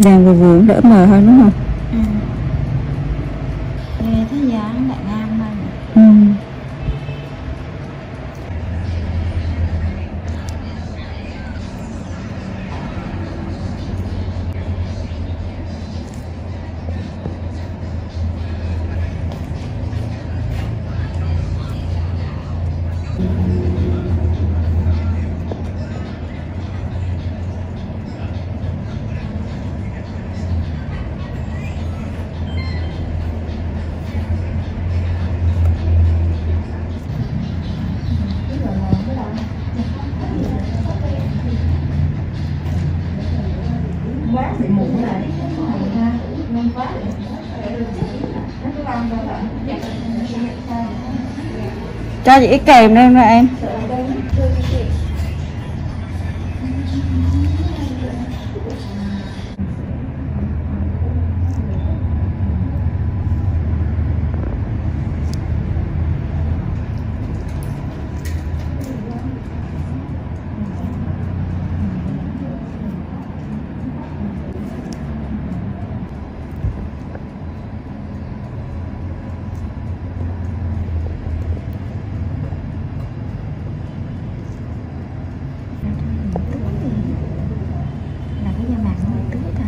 Vàng vừa vừa đỡ mờ hơn đúng không? Ừ. Nghe thấy dáng lại ngang mà. Ừ. Quá bị mụn này. Cho chị cái kèm lên rồi em. Là cái da mặt nó bị tước à.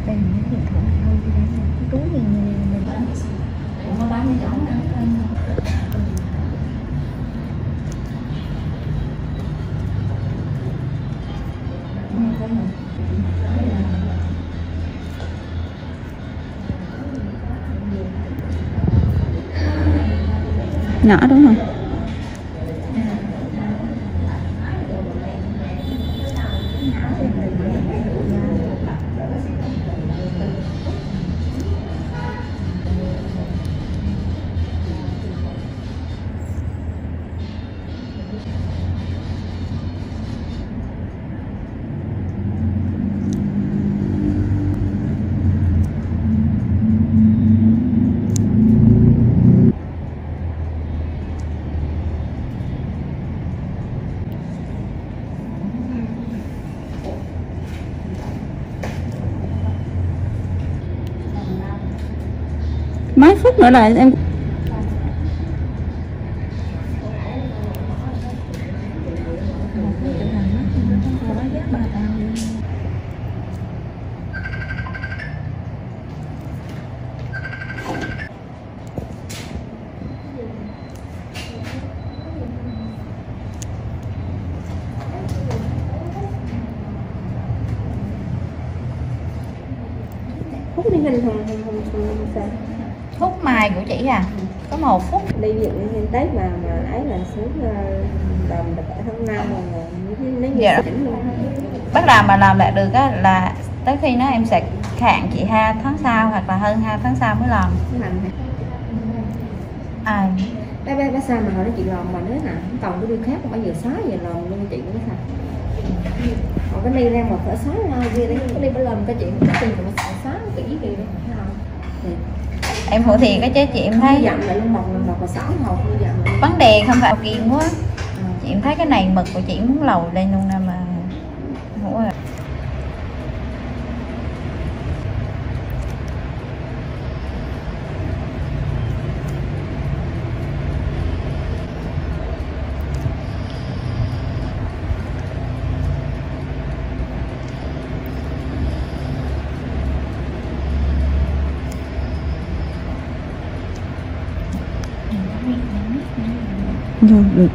Đây là những điện thoại thôi chứ đấy là cái túi gì mình cũng có bán cái chỗ này. Nhỏ đúng không? Mấy phút nữa là em. Hút đi hình không sao. Hút mài của chị à? Có 1 phút. Đi viện hiện Tết mà ấy là sớm làm được tháng 5 rồi lấy Dạ. chỉnh luôn. Bắt đầu mà làm lại được á là tới khi nó em sẽ hẹn chị 2 tháng sau hoặc là hơn 2 tháng sau mới làm. Làm À, bác sao mà hồi đó chị làm mà nói hả còn cái đi khác không bao giờ xóa giờ làm luôn chị cũng sao. Còn cái đi ra mà phải xóa nhau kia đấy cái đi phải làm cái chuyện cái tiền mà xóa kỹ kìa đấy không. em hổ thiệt cái chứ chị em thấy dặm lại một và 6 hộp như vậy. vấn đề không phải kiên quá. Chị em thấy cái này mực của chị muốn lầu lên luôn nè mà hổ à. Rồi được.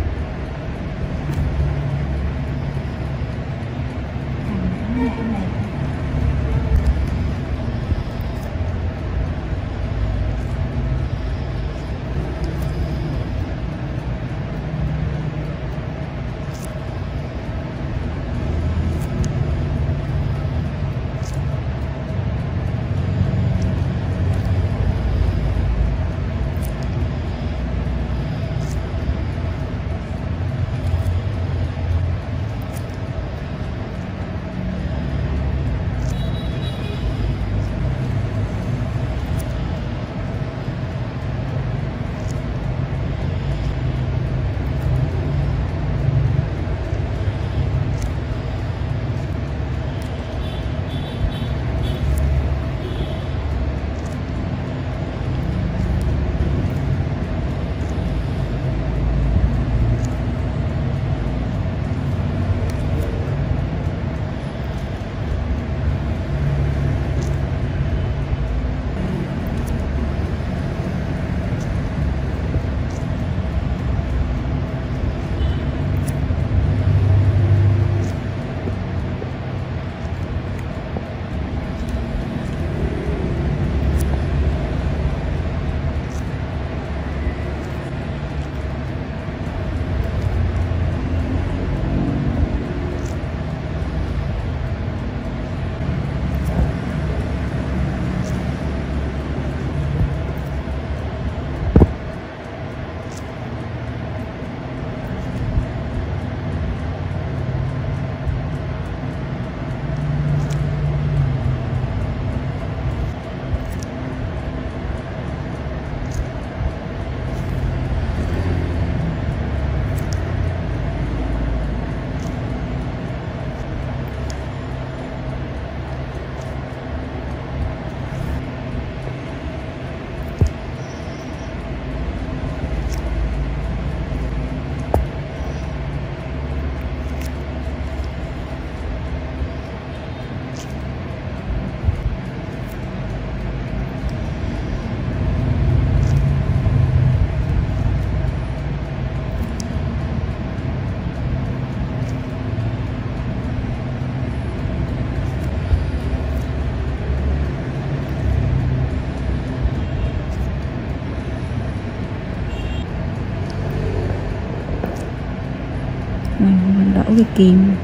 Mình đổ cái kim.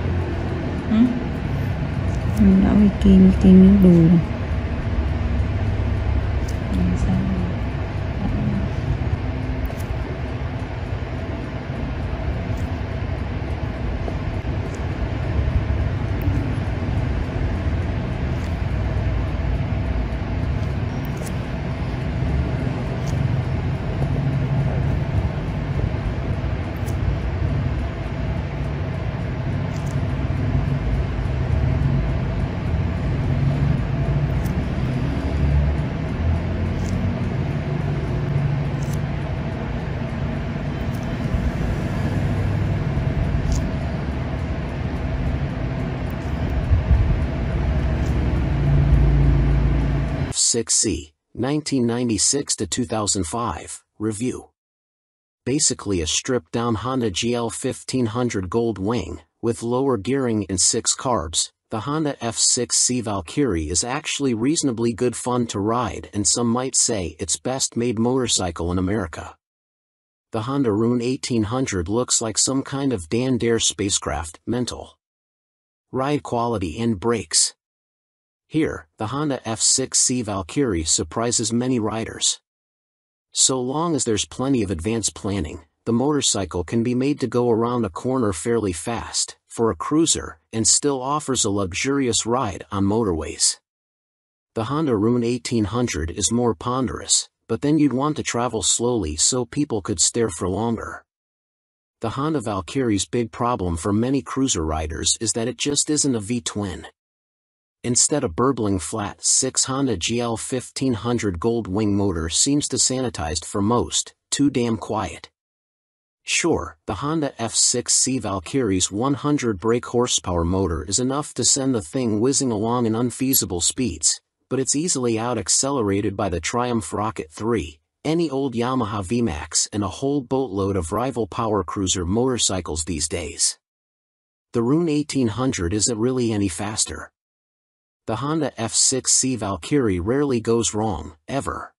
Mình đổ cái kim miếng đùi này. F6C, 1996 to 2005, review. Basically a stripped-down Honda GL 1500 Gold Wing, with lower gearing and 6 carbs. The Honda F6C Valkyrie is actually reasonably good fun to ride, and some might say it's best made motorcycle in America. The Honda Rune 1800 looks like some kind of Dan Dare spacecraft, mental. Ride quality and brakes. Here, the Honda F6C Valkyrie surprises many riders. So long as there's plenty of advanced planning, the motorcycle can be made to go around a corner fairly fast, for a cruiser, and still offers a luxurious ride on motorways. The Honda Rune 1800 is more ponderous, but then you'd want to travel slowly so people could stare for longer. The Honda Valkyrie's big problem for many cruiser riders is that it just isn't a V-twin. Instead, a burbling flat 6 Honda GL 1500 Gold Wing motor seems to sanitized for most, too damn quiet. Sure, the Honda F6C Valkyrie's 100 brake horsepower motor is enough to send the thing whizzing along in unfeasible speeds, but it's easily out-accelerated by the Triumph Rocket 3, any old Yamaha VMAX and a whole boatload of rival power cruiser motorcycles these days. The Rune 1800 isn't really any faster. The Honda F6C Valkyrie rarely goes wrong, ever.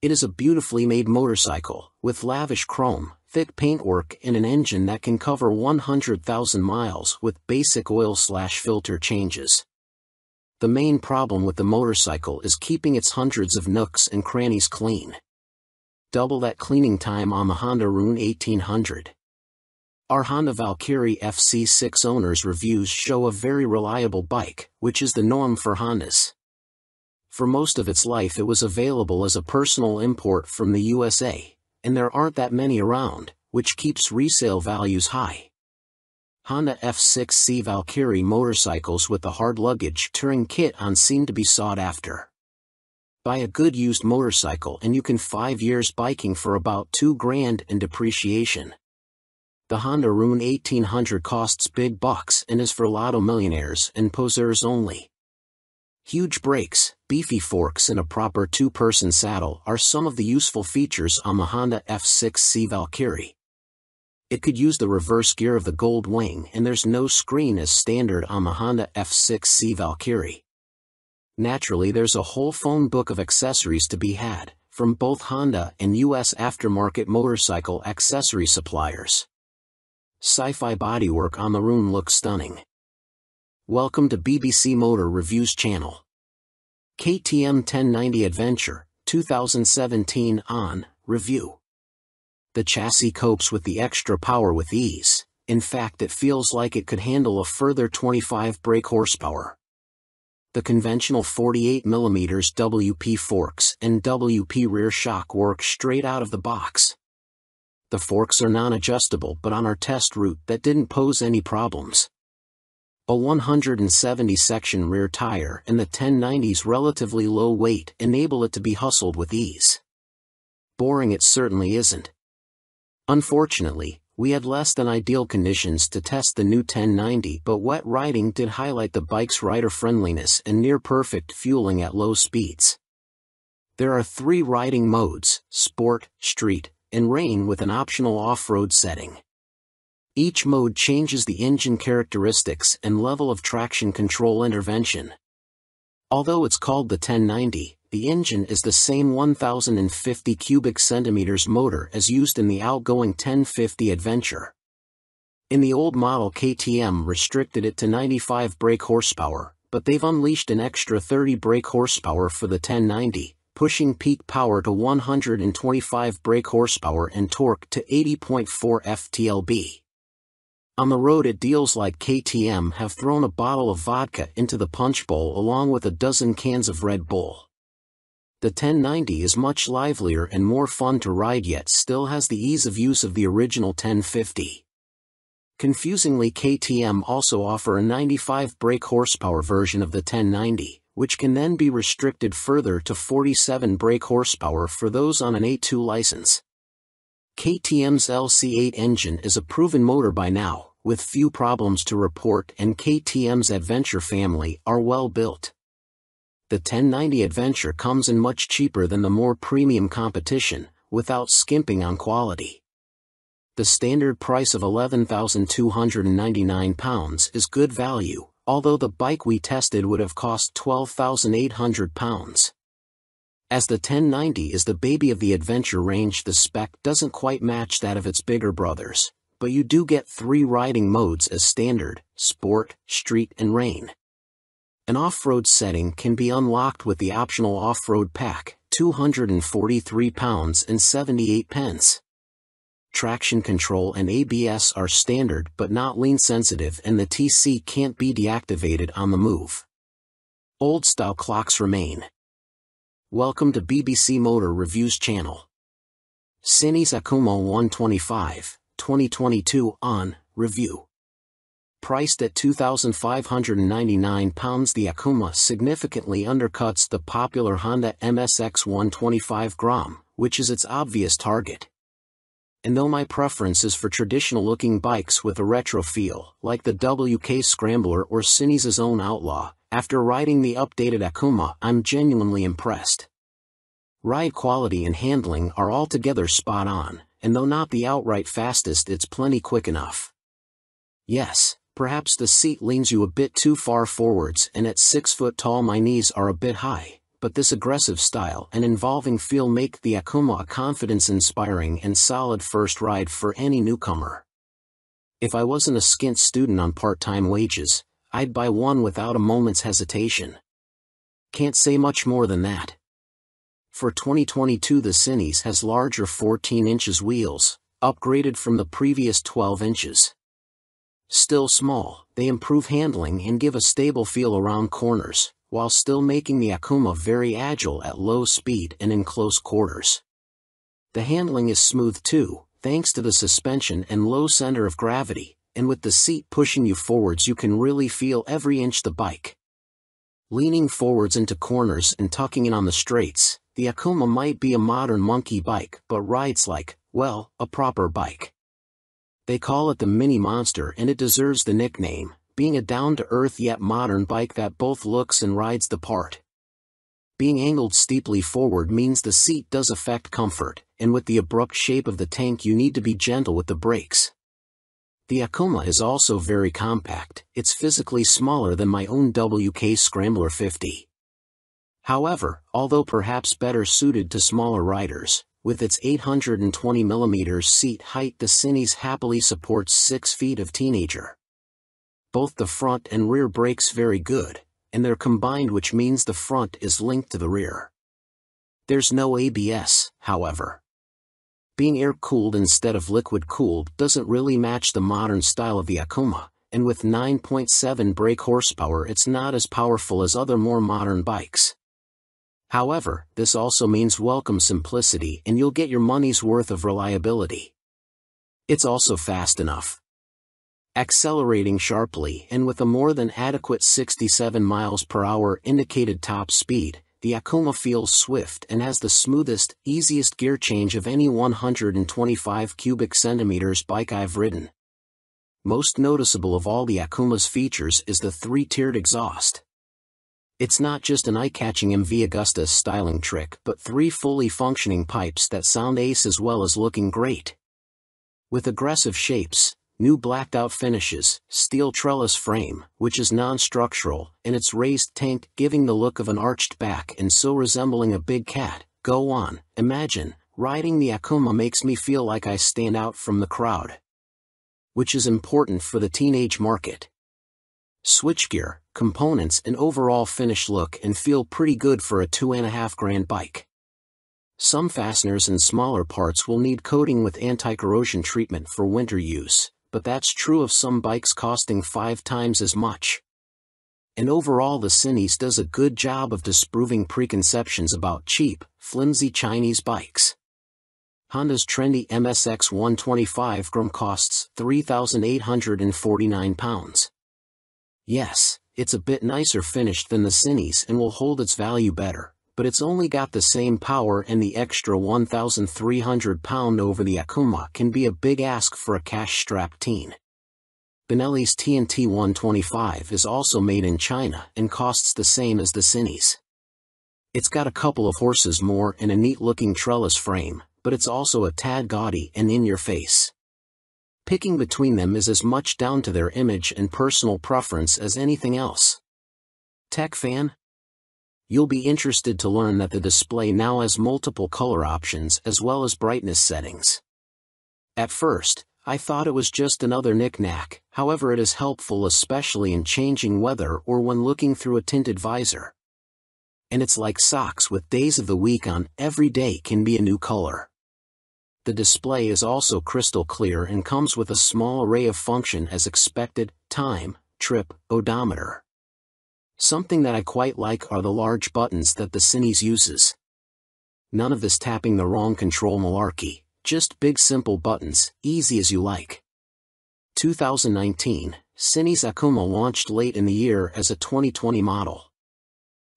It is a beautifully made motorcycle, with lavish chrome, thick paintwork and an engine that can cover 100,000 miles with basic oil/filter changes. The main problem with the motorcycle is keeping its hundreds of nooks and crannies clean. Double that cleaning time on the Honda Rune 1800. Our Honda Valkyrie FC6 owners' reviews show a very reliable bike, which is the norm for Hondas. For most of its life it was available as a personal import from the USA, and there aren't that many around, which keeps resale values high. Honda F6C Valkyrie motorcycles with the hard luggage touring kit on seem to be sought after. Buy a good used motorcycle and you can 5 years biking for about $2,000 in depreciation. The Honda Rune 1800 costs big bucks and is for lotto millionaires and poseurs only. Huge brakes, beefy forks and a proper 2-person saddle are some of the useful features on the Honda F6C Valkyrie. It could use the reverse gear of the Gold Wing and there's no screen as standard on the Honda F6C Valkyrie. Naturally, there's a whole phone book of accessories to be had, from both Honda and US aftermarket motorcycle accessory suppliers. Sci-fi bodywork on the Rune looks stunning. Welcome to BBC Motor Reviews channel. KTM 1090 Adventure, 2017 on review. The chassis copes with the extra power with ease. In fact, it feels like it could handle a further 25 brake horsepower. The conventional 48mm WP forks and WP rear shock work straight out of the box. The forks are non-adjustable, but on our test route that didn't pose any problems. A 170 section rear tire and the 1090's relatively low weight enable it to be hustled with ease. Boring it certainly isn't. Unfortunately, we had less than ideal conditions to test the new 1090, but wet riding did highlight the bike's rider friendliness and near perfect fueling at low speeds. There are 3 riding modes: Sport, Street, and Rain, with an optional off-road setting. Each mode changes the engine characteristics and level of traction control intervention. Although it's called the 1090, the engine is the same 1050 cubic centimeters motor as used in the outgoing 1050 Adventure. In the old model, KTM restricted it to 95 brake horsepower, but they've unleashed an extra 30 brake horsepower for the 1090, pushing peak power to 125 brake horsepower and torque to 80.4 ft-lb. On the road, it deals like KTM have thrown a bottle of vodka into the punch bowl along with a dozen cans of Red Bull. The 1090 is much livelier and more fun to ride, yet still has the ease of use of the original 1050. Confusingly, KTM also offer a 95 brake horsepower version of the 1090, which can then be restricted further to 47 brake horsepower for those on an A2 license. KTM's LC8 engine is a proven motor by now, with few problems to report, and KTM's Adventure family are well built. The 1090 Adventure comes in much cheaper than the more premium competition, without skimping on quality. The standard price of £11,299 is good value, although the bike we tested would have cost £12,800. As the 1090 is the baby of the Adventure range, the spec doesn't quite match that of its bigger brothers, but you do get 3 riding modes as standard: Sport, Street and Rain. An off-road setting can be unlocked with the optional off-road pack, £243 and 78 pence. Traction control and ABS are standard but not lean sensitive, and the TC can't be deactivated on the move. Old-style clocks remain. Welcome to BBC Motor Reviews channel. Cinis Akuma 125, 2022 on review. Priced at £2,599, the Akuma significantly undercuts the popular Honda MSX 125 Grom, which is its obvious target. And though my preference is for traditional-looking bikes with a retro feel, like the WK Scrambler or Cinis' own Outlaw, after riding the updated Akuma, I'm genuinely impressed. Ride quality and handling are altogether spot on, and though not the outright fastest, it's plenty quick enough. Yes, perhaps the seat leans you a bit too far forwards, and at 6 foot tall my knees are a bit high, but this aggressive style and involving feel make the Akuma a confidence-inspiring and solid first ride for any newcomer. If I wasn't a skint student on part-time wages, I'd buy one without a moment's hesitation. Can't say much more than that. For 2022, the Cinis has larger 14 inches wheels, upgraded from the previous 12 inches. Still small, they improve handling and give a stable feel around corners, while still making the Akuma very agile at low speed and in close quarters. The handling is smooth too, thanks to the suspension and low center of gravity, and with the seat pushing you forwards you can really feel every inch the bike. Leaning forwards into corners and tucking in on the straights, the Akuma might be a modern monkey bike but rides like, well, a proper bike. They call it the Mini Monster, and it deserves the nickname, being a down-to-earth yet modern bike that both looks and rides the part. Being angled steeply forward means the seat does affect comfort, and with the abrupt shape of the tank you need to be gentle with the brakes. The Akuma is also very compact. It's physically smaller than my own WK Scrambler 50. However, although perhaps better suited to smaller riders, with its 820mm seat height, the Cinis happily supports 6 feet of teenager. Both the front and rear brakes very good, and they're combined, which means the front is linked to the rear. There's no ABS, however. Being air-cooled instead of liquid-cooled doesn't really match the modern style of the Akuma, and with 9.7 brake horsepower it's not as powerful as other more modern bikes. However, this also means welcome simplicity, and you'll get your money's worth of reliability. It's also fast enough. Accelerating sharply and with a more than adequate 67 miles per hour indicated top speed, the Akuma feels swift and has the smoothest, easiest gear change of any 125 cubic centimeters bike I've ridden. Most noticeable of all the Akuma's features is the 3-tiered exhaust. It's not just an eye-catching MV Agusta styling trick, but 3 fully functioning pipes that sound ace as well as looking great. With aggressive shapes, new blacked-out finishes, steel trellis frame, which is non-structural, and its raised tank giving the look of an arched back and so resembling a big cat, go on, imagine, riding the Akuma makes me feel like I stand out from the crowd. which is important for the teenage market. Switchgear, components and overall finish look and feel pretty good for a $2,500 bike. Some fasteners and smaller parts will need coating with anti-corrosion treatment for winter use, but that's true of some bikes costing 5 times as much. And overall the Cines does a good job of disproving preconceptions about cheap, flimsy Chinese bikes. Honda's trendy MSX 125 GRM costs £3,849. Yes, it's a bit nicer finished than the Cines and will hold its value better, but it's only got the same power, and the extra £1,300 over the Akuma can be a big ask for a cash-strapped teen. Benelli's TNT 125 is also made in China and costs the same as the Cines. It's got a couple of horses more and a neat-looking trellis frame, but it's also a tad gaudy and in your face. Picking between them is as much down to their image and personal preference as anything else. Tech fan? You'll be interested to learn that the display now has multiple color options as well as brightness settings. At first, I thought it was just another knick-knack, however it is helpful especially in changing weather or when looking through a tinted visor. And it's like socks with days of the week on, every day can be a new color. The display is also crystal clear and comes with a small array of function as expected: time, trip, odometer. Something that I quite like are the large buttons that the Cines uses. None of this tapping the wrong control malarkey, just big simple buttons, easy as you like. 2019, Cines Akuma launched late in the year as a 2020 model.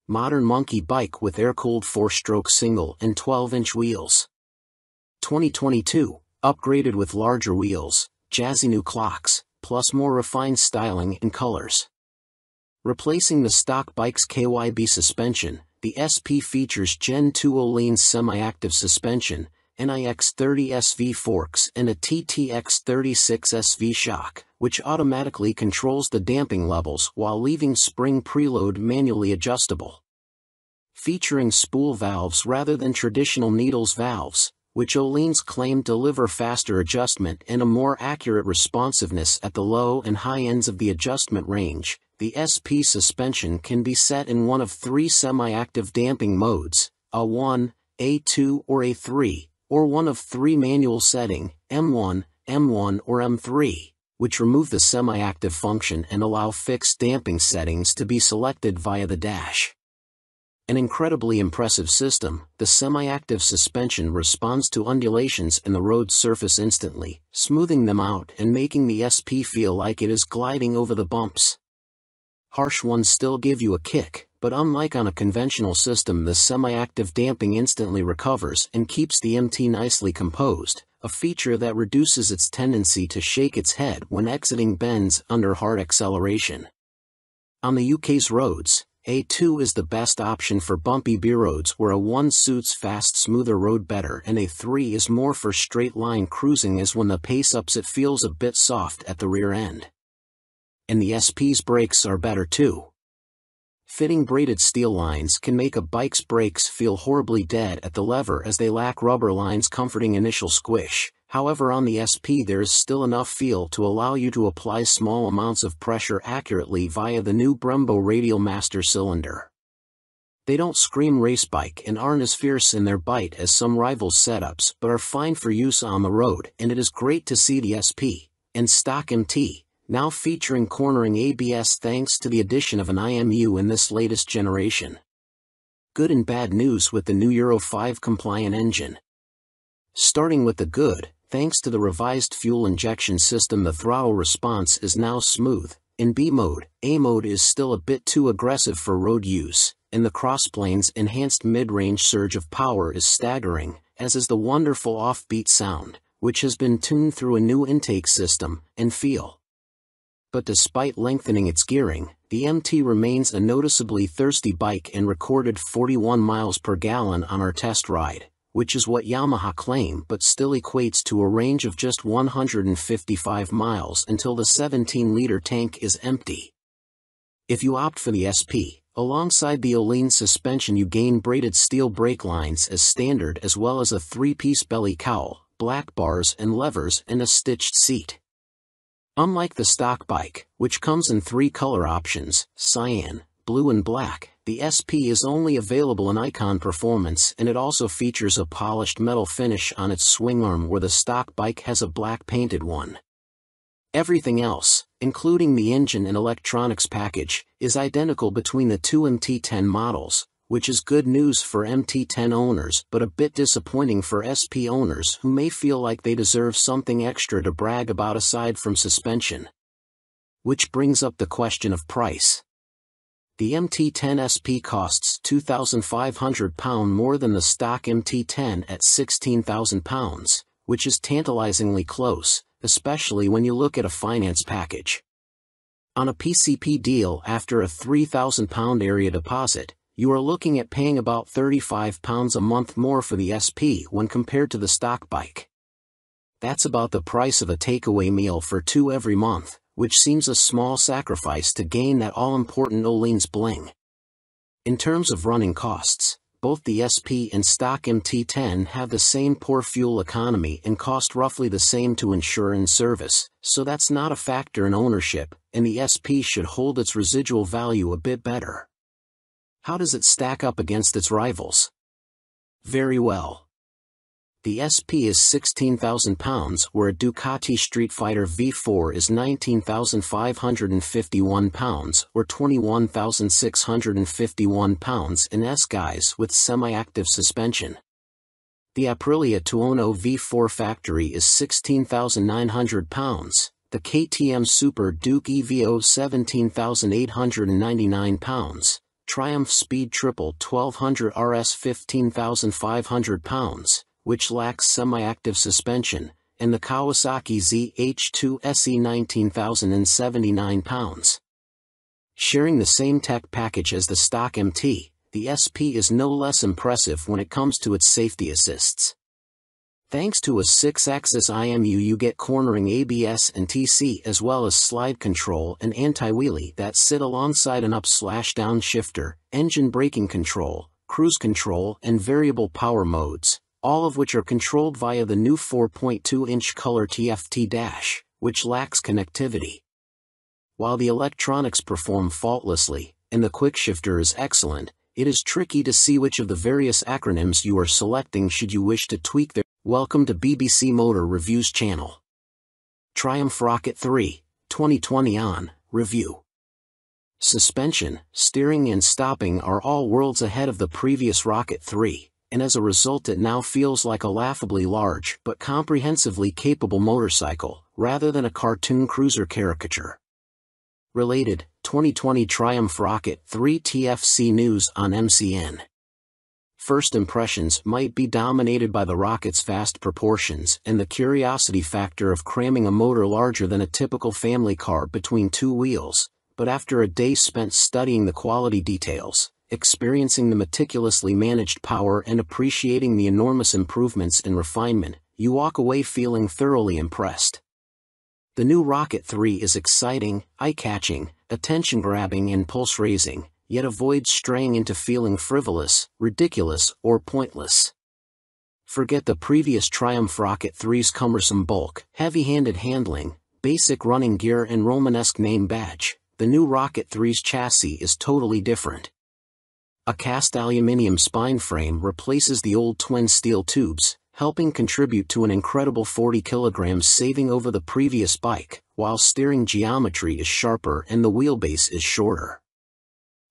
Modern monkey bike with air-cooled 4-stroke single and 12-inch wheels. 2022, upgraded with larger wheels, jazzy new clocks, plus more refined styling and colors. Replacing the stock bike's KYB suspension, the SP features Gen 2 Öhlins semi-active suspension, NIX 30 SV forks and a TTX 36 SV shock, which automatically controls the damping levels while leaving spring preload manually adjustable. Featuring spool valves rather than traditional needles valves, which Öhlins claim deliver faster adjustment and a more accurate responsiveness at the low and high ends of the adjustment range. The SP suspension can be set in one of 3 semi-active damping modes, A1, A2 or A3, or one of 3 manual setting, M1, M1 or M3, which remove the semi-active function and allow fixed damping settings to be selected via the dash. An incredibly impressive system, the semi-active suspension responds to undulations in the road surface instantly, smoothing them out and making the SP feel like it is gliding over the bumps. Harsh ones still give you a kick, but unlike on a conventional system, the semi-active damping instantly recovers and keeps the MT nicely composed, a feature that reduces its tendency to shake its head when exiting bends under hard acceleration. On the UK's roads, A2 is the best option for bumpy B roads where A1 suits fast, smoother road better, and A3 is more for straight-line cruising, as when the pace ups it feels a bit soft at the rear end. And the SP's brakes are better too. Fitting braided steel lines can make a bike's brakes feel horribly dead at the lever, as they lack rubber lines comforting initial squish. However, on the SP there is still enough feel to allow you to apply small amounts of pressure accurately via the new Brembo Radial Master cylinder. They don't scream race bike and aren't as fierce in their bite as some rivals' setups, but are fine for use on the road, and it is great to see the SP and stock MT now featuring cornering ABS thanks to the addition of an IMU in this latest generation. Good and bad news with the new Euro 5 compliant engine. Starting with the good, thanks to the revised fuel injection system, the throttle response is now smooth. In B mode, A mode is still a bit too aggressive for road use, and the crossplane's enhanced mid-range surge of power is staggering, as is the wonderful offbeat sound, which has been tuned through a new intake system and feel. But despite lengthening its gearing, the MT remains a noticeably thirsty bike and recorded 41 miles per gallon on our test ride, which is what Yamaha claim, but still equates to a range of just 155 miles until the 17-liter tank is empty. If you opt for the SP, alongside the Öhlins suspension you gain braided steel brake lines as standard, as well as a 3-piece belly cowl, black bars and levers, and a stitched seat. Unlike the stock bike, which comes in 3 color options, cyan, blue and black, the SP is only available in Icon Performance, and it also features a polished metal finish on its swing arm where the stock bike has a black painted one. Everything else, including the engine and electronics package, is identical between the two MT10 models, which is good news for MT10 owners but a bit disappointing for SP owners who may feel like they deserve something extra to brag about aside from suspension. Which brings up the question of price. The MT10 SP costs £2,500 more than the stock MT10 at £16,000, which is tantalizingly close, especially when you look at a finance package. On a PCP deal after a £3,000 area deposit, you are looking at paying about £35 a month more for the SP when compared to the stock bike. That's about the price of a takeaway meal for 2 every month, which seems a small sacrifice to gain that all-important Öhlins bling. In terms of running costs, both the SP and stock MT10 have the same poor fuel economy and cost roughly the same to insure and service, so that's not a factor in ownership, and the SP should hold its residual value a bit better. How does it stack up against its rivals? Very well. The SP is £16,000 where a Ducati Street Fighter V4 is £19,551 or £21,651 in S-Guise with semi-active suspension. The Aprilia Tuono V4 factory is £16,900, the KTM Super Duke EVO £17,899, Triumph Speed Triple 1200 RS £15,500, which lacks semi-active suspension, and the Kawasaki ZH2 SE £19,079. Sharing the same tech package as the stock MT, the SP is no less impressive when it comes to its safety assists. Thanks to a 6-axis IMU you get cornering ABS and TC as well as slide control and anti-wheelie that sit alongside an up/down shifter, engine braking control, cruise control and variable power modes, all of which are controlled via the new 4.2-inch color TFT dash, which lacks connectivity. While the electronics perform faultlessly, and the quickshifter is excellent, it is tricky to see which of the various acronyms you are selecting should you wish to tweak their. Welcome to BBC Motor Reviews channel. Triumph Rocket 3, 2020 on review. Suspension, steering and stopping are all worlds ahead of the previous Rocket 3, and as a result it now feels like a laughably large but comprehensively capable motorcycle, rather than a cartoon cruiser caricature. Related, 2020 Triumph Rocket 3 TFC news on MCN. First impressions might be dominated by the rocket's vast proportions and the curiosity factor of cramming a motor larger than a typical family car between 2 wheels, but after a day spent studying the quality details, experiencing the meticulously managed power and appreciating the enormous improvements in refinement, you walk away feeling thoroughly impressed. The new Rocket 3 is exciting, eye-catching, attention-grabbing and pulse-raising, yet avoids straying into feeling frivolous, ridiculous, or pointless. Forget the previous Triumph Rocket 3's cumbersome bulk, heavy-handed handling, basic running gear and Romanesque name badge. The new Rocket 3's chassis is totally different. A cast aluminium spine frame replaces the old twin steel tubes, helping contribute to an incredible 40 kilograms saving over the previous bike, while steering geometry is sharper and the wheelbase is shorter.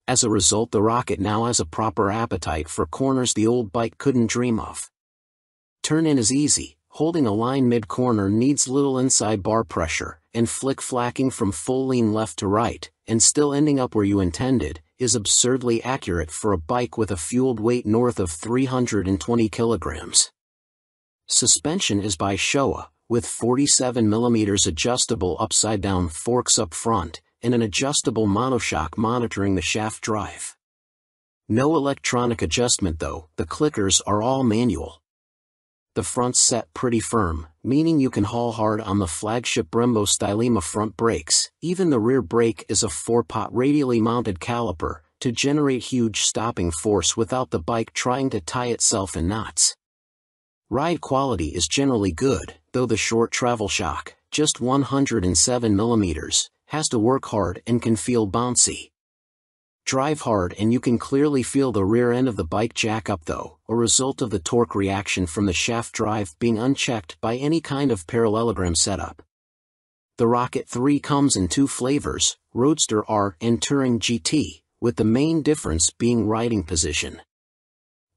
As a result, the Rocket now has a proper appetite for corners the old bike couldn't dream of. Turn-in is easy, holding a line mid-corner needs little inside bar pressure, and flick-flacking from full lean left to right, and still ending up where you intended, is absurdly accurate for a bike with a fueled weight north of 320 kilograms. Suspension is by Showa, with 47mm adjustable upside-down forks up front, and an adjustable monoshock monitoring the shaft drive. No electronic adjustment though, the clickers are all manual. The front's set pretty firm, meaning you can haul hard on the flagship Brembo Stylema front brakes. Even the rear brake is a 4-pot radially mounted caliper, to generate huge stopping force without the bike trying to tie itself in knots. Ride quality is generally good, though the short travel shock, just 107mm, has to work hard and can feel bouncy. Drive hard and you can clearly feel the rear end of the bike jack up though, a result of the torque reaction from the shaft drive being unchecked by any kind of parallelogram setup. The Rocket 3 comes in two flavors, Roadster R and Touring GT, with the main difference being riding position.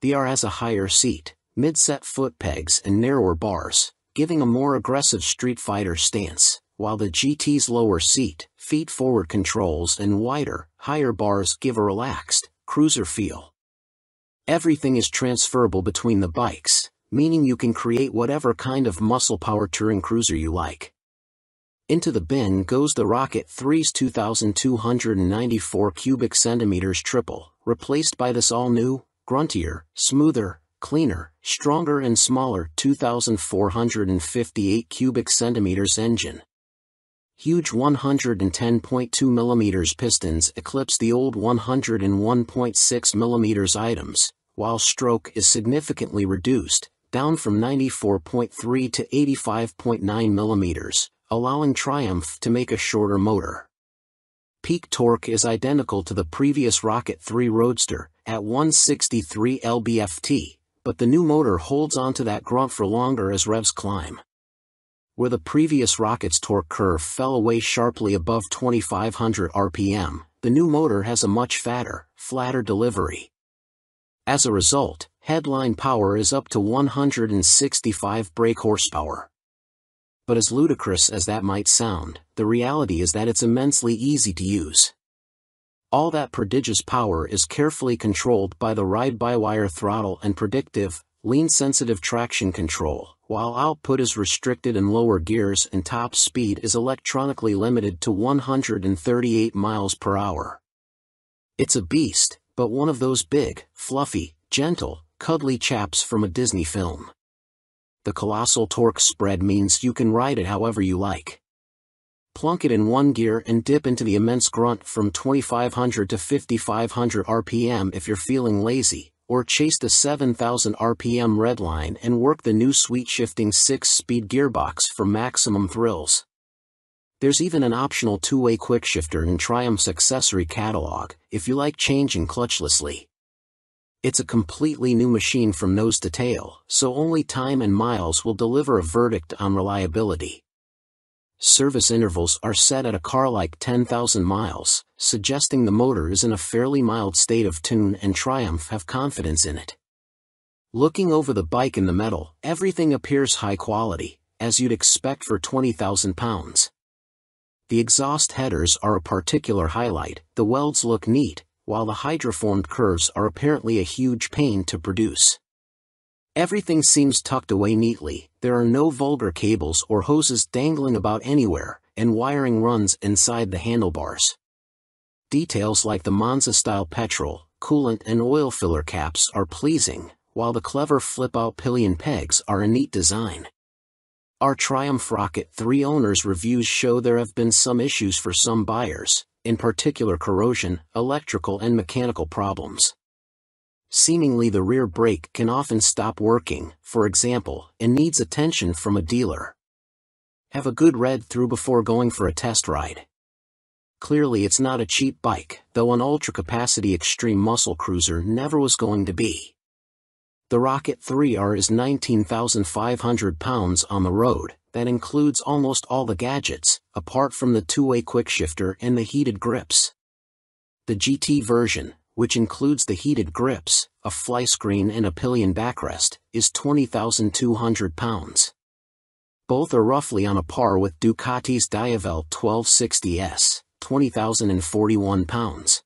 The R has a higher seat, mid-set foot pegs and narrower bars, giving a more aggressive Street Fighter stance, while the GT's lower seat, feet-forward controls and wider, higher bars give a relaxed, cruiser feel. Everything is transferable between the bikes, meaning you can create whatever kind of muscle power touring cruiser you like. Into the bin goes the Rocket 3's 2,294 cubic centimeters triple, replaced by this all-new, gruntier, smoother, cleaner, stronger and smaller 2,458 cubic centimeters engine. Huge 110.2mm pistons eclipse the old 101.6mm items, while stroke is significantly reduced, down from 94.3 to 85.9mm, allowing Triumph to make a shorter motor. Peak torque is identical to the previous Rocket 3 Roadster, at 163 lb-ft, but the new motor holds onto that grunt for longer as revs climb. Where the previous Rocket's torque curve fell away sharply above 2,500 RPM, the new motor has a much fatter, flatter delivery. As a result, headline power is up to 165 brake horsepower. But as ludicrous as that might sound, the reality is that it's immensely easy to use. All that prodigious power is carefully controlled by the ride-by-wire throttle and predictive, lean-sensitive traction control, while output is restricted in lower gears and top speed is electronically limited to 138 miles per hour. It's a beast, but one of those big, fluffy, gentle, cuddly chaps from a Disney film. The colossal torque spread means you can ride it however you like. Plunk it in one gear and dip into the immense grunt from 2,500 to 5,500 RPM if you're feeling lazy, or chase the 7,000 RPM redline and work the new sweet-shifting 6-speed gearbox for maximum thrills. There's even an optional two-way quickshifter in Triumph's accessory catalog, if you like changing clutchlessly. It's a completely new machine from nose to tail, so only time and miles will deliver a verdict on reliability. Service intervals are set at a car like 10,000 miles, suggesting the motor is in a fairly mild state of tune and Triumph have confidence in it. Looking over the bike in the metal, everything appears high quality, as you'd expect for 20,000 pounds. The exhaust headers are a particular highlight, the welds look neat, while the hydroformed curves are apparently a huge pain to produce. Everything seems tucked away neatly, there are no vulgar cables or hoses dangling about anywhere, and wiring runs inside the handlebars. Details like the Monza-style petrol, coolant and oil filler caps are pleasing, while the clever flip-out pillion pegs are a neat design. Our Triumph Rocket 3 owners' reviews show there have been some issues for some buyers, in particular corrosion, electrical and mechanical problems. Seemingly the rear brake can often stop working, for example, and needs attention from a dealer. Have a good read through before going for a test ride. Clearly it's not a cheap bike, though an ultra-capacity extreme muscle cruiser never was going to be. The Rocket 3R is 19,500 pounds on the road, that includes almost all the gadgets, apart from the two-way quickshifter and the heated grips. The GT version, which includes the heated grips, a fly screen and a pillion backrest, is 20,200 pounds. Both are roughly on a par with Ducati's Diavel 1260S, 20,041 pounds.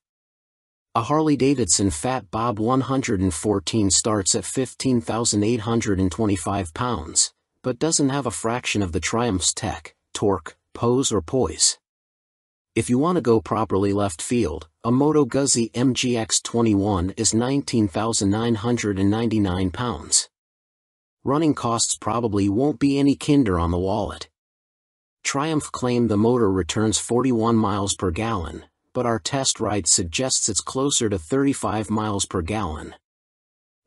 A Harley-Davidson Fat Bob 114 starts at 15,825 pounds, but doesn't have a fraction of the Triumph's tech, torque, pose or poise. If you want to go properly left field, a Moto Guzzi MGX21 is 19,999 pounds. Running costs probably won't be any kinder on the wallet. Triumph claimed the motor returns 41 miles per gallon, but our test ride suggests it's closer to 35 miles per gallon.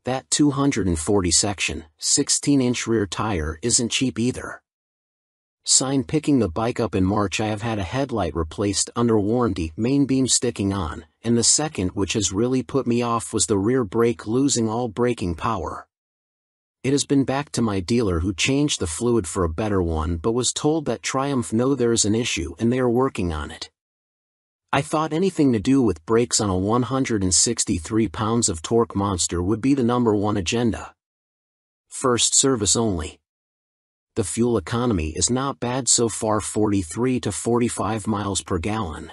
That 240 section, 16-inch rear tire isn't cheap either. Sign picking the bike up in March. I have had a headlight replaced under warranty, main beam sticking on, and the second which has really put me off was the rear brake losing all braking power. It has been back to my dealer who changed the fluid for a better one but was told that Triumph know there is an issue and they are working on it. I thought anything to do with brakes on a 163 pounds of torque monster would be the #1 agenda. First service only. The fuel economy is not bad so far, 43 to 45 miles per gallon.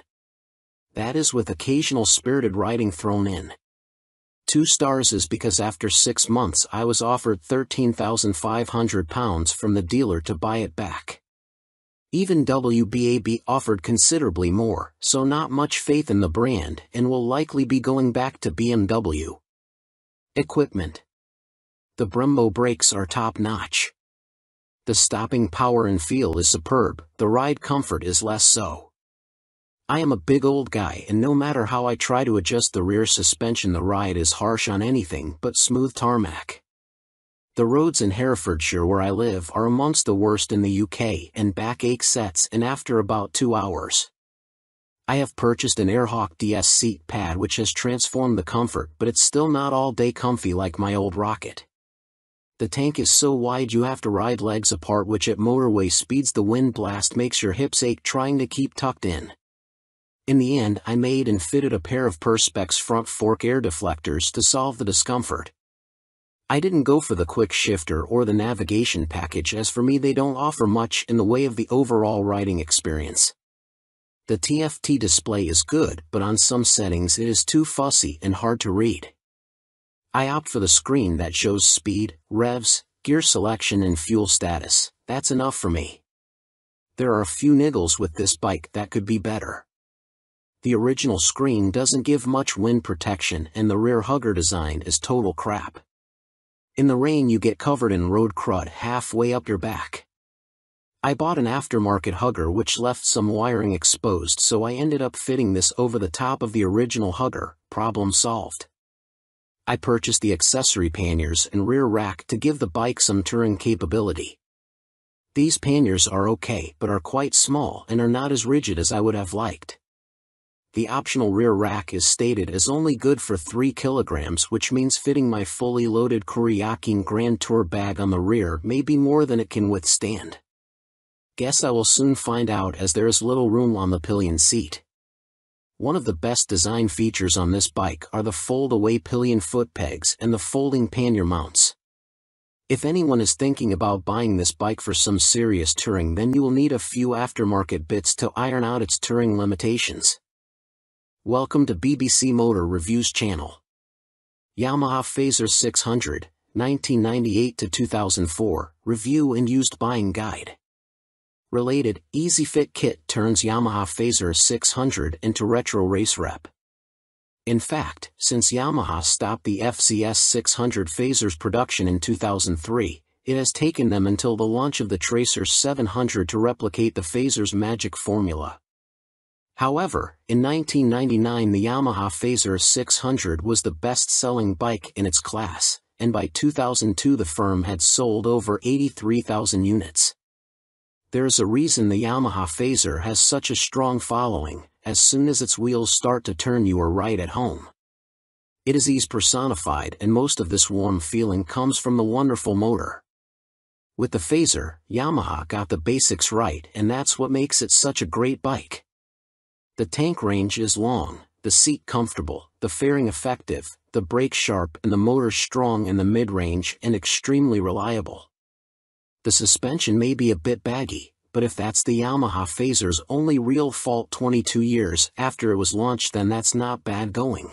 That is with occasional spirited riding thrown in. 2 stars is because after 6 months I was offered £13,500 from the dealer to buy it back. Even WBAB offered considerably more, so not much faith in the brand and will likely be going back to BMW. Equipment. The Brembo brakes are top-notch. The stopping power and feel is superb, the ride comfort is less so. I am a big old guy and no matter how I try to adjust the rear suspension the ride is harsh on anything but smooth tarmac. The roads in Herefordshire where I live are amongst the worst in the UK and backache sets in after about 2 hours. I have purchased an Airhawk DS seat pad which has transformed the comfort but it's still not all day comfy like my old Rocket. The tank is so wide you have to ride legs apart which at motorway speeds the wind blast makes your hips ache trying to keep tucked in. In the end I made and fitted a pair of Perspex front fork air deflectors to solve the discomfort. I didn't go for the quick shifter or the navigation package as for me they don't offer much in the way of the overall riding experience. The TFT display is good but on some settings it is too fussy and hard to read. I opt for the screen that shows speed, revs, gear selection and fuel status. That's enough for me. There are a few niggles with this bike that could be better. The original screen doesn't give much wind protection and the rear hugger design is total crap. In the rain you get covered in road crud halfway up your back. I bought an aftermarket hugger which left some wiring exposed so I ended up fitting this over the top of the original hugger. Problem solved. I purchased the accessory panniers and rear rack to give the bike some touring capability. These panniers are okay but are quite small and are not as rigid as I would have liked. The optional rear rack is stated as only good for 3 kilograms which means fitting my fully loaded Kuryakyn Grand Tour bag on the rear may be more than it can withstand. Guess I will soon find out as there is little room on the pillion seat. One of the best design features on this bike are the fold-away pillion foot pegs and the folding pannier mounts. If anyone is thinking about buying this bike for some serious touring then you will need a few aftermarket bits to iron out its touring limitations. Welcome to BBC Motor Reviews channel. Yamaha Fazer 600, 1998 to 2004, Review and Used Buying Guide. Related, Easy Fit Kit turns Yamaha Fazer 600 into retro race rep. In fact, since Yamaha stopped the FZS 600 Fazer's production in 2003, it has taken them until the launch of the Tracer 700 to replicate the Fazer's magic formula. However, in 1999 the Yamaha Fazer 600 was the best-selling bike in its class, and by 2002 the firm had sold over 83,000 units. There's a reason the Yamaha Fazer has such a strong following. As soon as its wheels start to turn you are right at home. It is ease personified and most of this warm feeling comes from the wonderful motor. With the Fazer, Yamaha got the basics right and that's what makes it such a great bike. The tank range is long, the seat comfortable, the fairing effective, the brake sharp and the motor strong in the mid-range and extremely reliable. The suspension may be a bit baggy, but if that's the Yamaha Fazer's only real fault 22 years after it was launched then that's not bad going.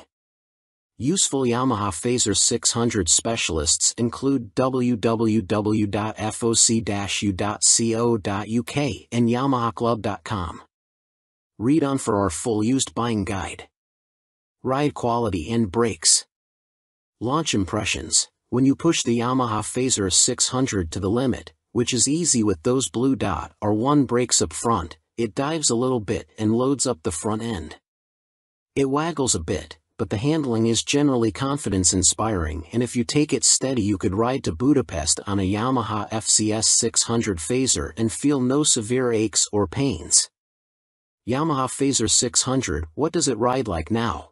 Useful Yamaha Fazer 600 specialists include www.foc-u.co.uk and yamahaclub.com. Read on for our full used buying guide. Ride quality and brakes. Launch impressions. When you push the Yamaha Fazer 600 to the limit, which is easy with those blue dot or 1 brakes up front, it dives a little bit and loads up the front end. It waggles a bit, but the handling is generally confidence-inspiring, and if you take it steady you could ride to Budapest on a Yamaha FCS 600 Phaser and feel no severe aches or pains. Yamaha Phaser 600, what does it ride like now?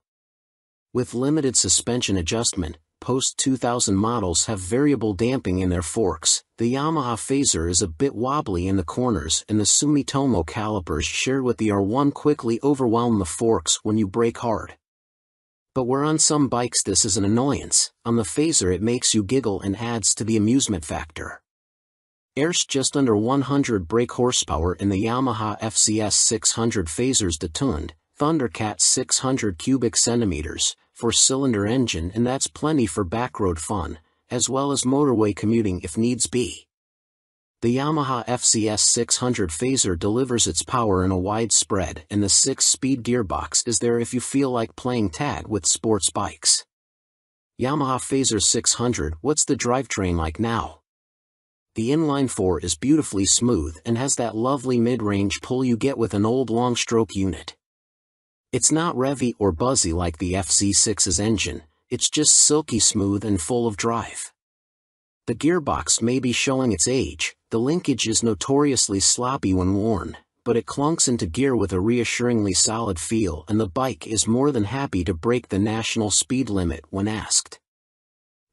With limited suspension adjustment, post-2000 models have variable damping in their forks. The Yamaha Phaser is a bit wobbly in the corners, and the Sumitomo calipers shared with the R1 quickly overwhelm the forks when you brake hard. But where on some bikes this is an annoyance, on the Phaser it makes you giggle and adds to the amusement factor. There's just under 100 brake horsepower in the Yamaha FCS 600 Phaser's detuned Thundercat 600 cubic centimeters, 4-cylinder engine, and that's plenty for backroad fun, as well as motorway commuting if needs be. The Yamaha FCS 600 Phaser delivers its power in a wide spread, and the 6-speed gearbox is there if you feel like playing tag with sports bikes. Yamaha Phaser 600, what's the drivetrain like now? The inline-4 is beautifully smooth and has that lovely mid-range pull you get with an old long-stroke unit. It's not revvy or buzzy like the FC6's engine, it's just silky smooth and full of drive. The gearbox may be showing its age, the linkage is notoriously sloppy when worn, but it clunks into gear with a reassuringly solid feel, and the bike is more than happy to break the national speed limit when asked.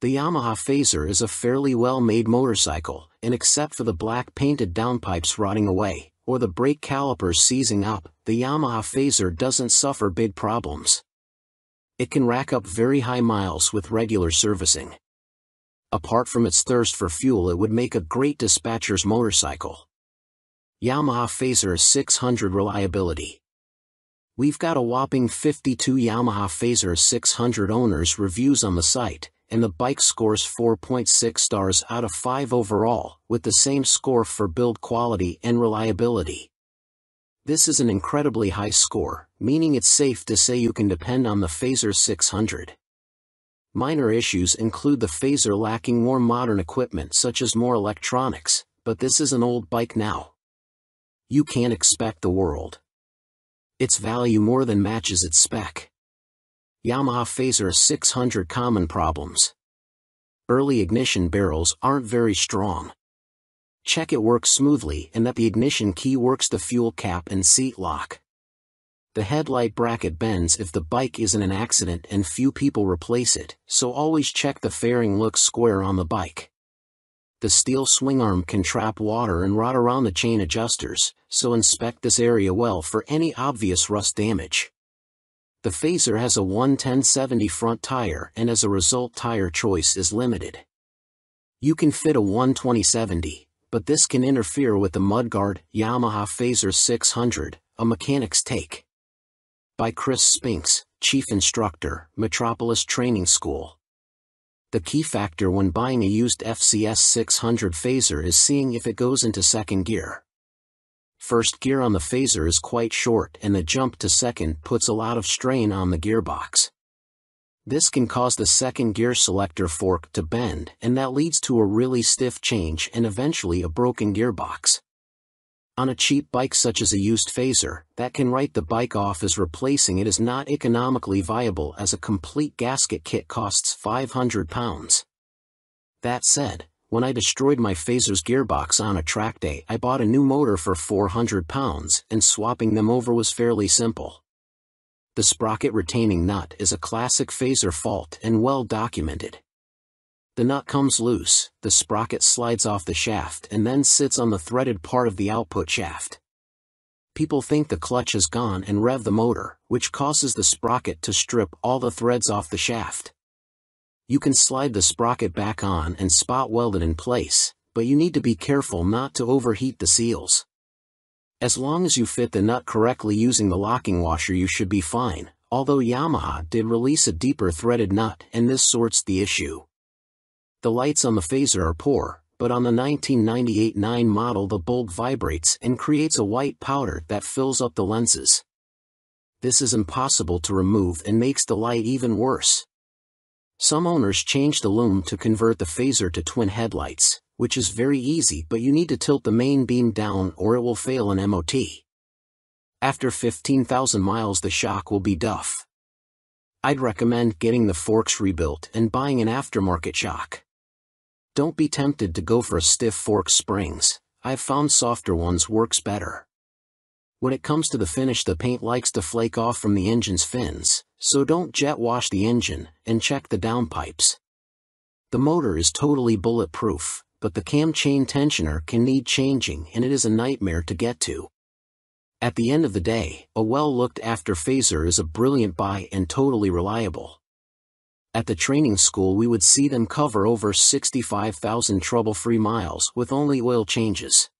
The Yamaha Phaser is a fairly well-made motorcycle, and except for the black painted downpipes rotting away, or the brake calipers seizing up, the Yamaha Phaser doesn't suffer big problems. It can rack up very high miles with regular servicing. Apart from its thirst for fuel, it would make a great dispatcher's motorcycle. Yamaha Phaser 600 reliability. We've got a whopping 52 Yamaha Phaser 600 owners reviews on the site, and the bike scores 4.6 stars out of 5 overall, with the same score for build quality and reliability. This is an incredibly high score, meaning it's safe to say you can depend on the Phaser 600. Minor issues include the Phaser lacking more modern equipment such as more electronics, but this is an old bike now. You can't expect the world. Its value more than matches its spec. Yamaha Phaser 600 common problems. Early ignition barrels aren't very strong. Check it works smoothly and that the ignition key works the fuel cap and seat lock. The headlight bracket bends if the bike is in an accident and few people replace it, so always check the fairing looks square on the bike. The steel swingarm can trap water and rot around the chain adjusters, so inspect this area well for any obvious rust damage. The Phaser has a 110/70 front tire, and as a result tire choice is limited. You can fit a 120/70, but this can interfere with the mudguard. Yamaha Phaser 600, a mechanic's take. By Chris Spinks, Chief Instructor, Metropolis Training School. The key factor when buying a used FCS 600 Phaser is seeing if it goes into second gear. First gear on the Phaser is quite short, and the jump to second puts a lot of strain on the gearbox. This can cause the second gear selector fork to bend, and that leads to a really stiff change and eventually a broken gearbox. On a cheap bike such as a used Phaser, that can write the bike off as replacing it is not economically viable, as a complete gasket kit costs £500. That said, when I destroyed my Phaser's gearbox on a track day, I bought a new motor for £400, and swapping them over was fairly simple. The sprocket retaining nut is a classic Phaser fault and well documented. The nut comes loose, the sprocket slides off the shaft and then sits on the threaded part of the output shaft. People think the clutch is gone and rev the motor, which causes the sprocket to strip all the threads off the shaft. You can slide the sprocket back on and spot weld it in place, but you need to be careful not to overheat the seals. As long as you fit the nut correctly using the locking washer, you should be fine, although Yamaha did release a deeper threaded nut and this sorts the issue. The lights on the Phaser are poor, but on the 1998 9 model the bulb vibrates and creates a white powder that fills up the lenses. This is impossible to remove and makes the light even worse. Some owners change the lume to convert the Phaser to twin headlights, which is very easy, but you need to tilt the main beam down or it will fail an MOT. After 15,000 miles the shock will be duff. I'd recommend getting the forks rebuilt and buying an aftermarket shock. Don't be tempted to go for a stiff fork springs. I've found softer ones works better. When it comes to the finish, the paint likes to flake off from the engine's fins, so don't jet wash the engine, and check the downpipes. The motor is totally bulletproof, but the cam chain tensioner can need changing, and it is a nightmare to get to. At the end of the day, a well-looked-after phaser is a brilliant buy and totally reliable. At the training school we would see them cover over 65,000 trouble-free miles with only oil changes.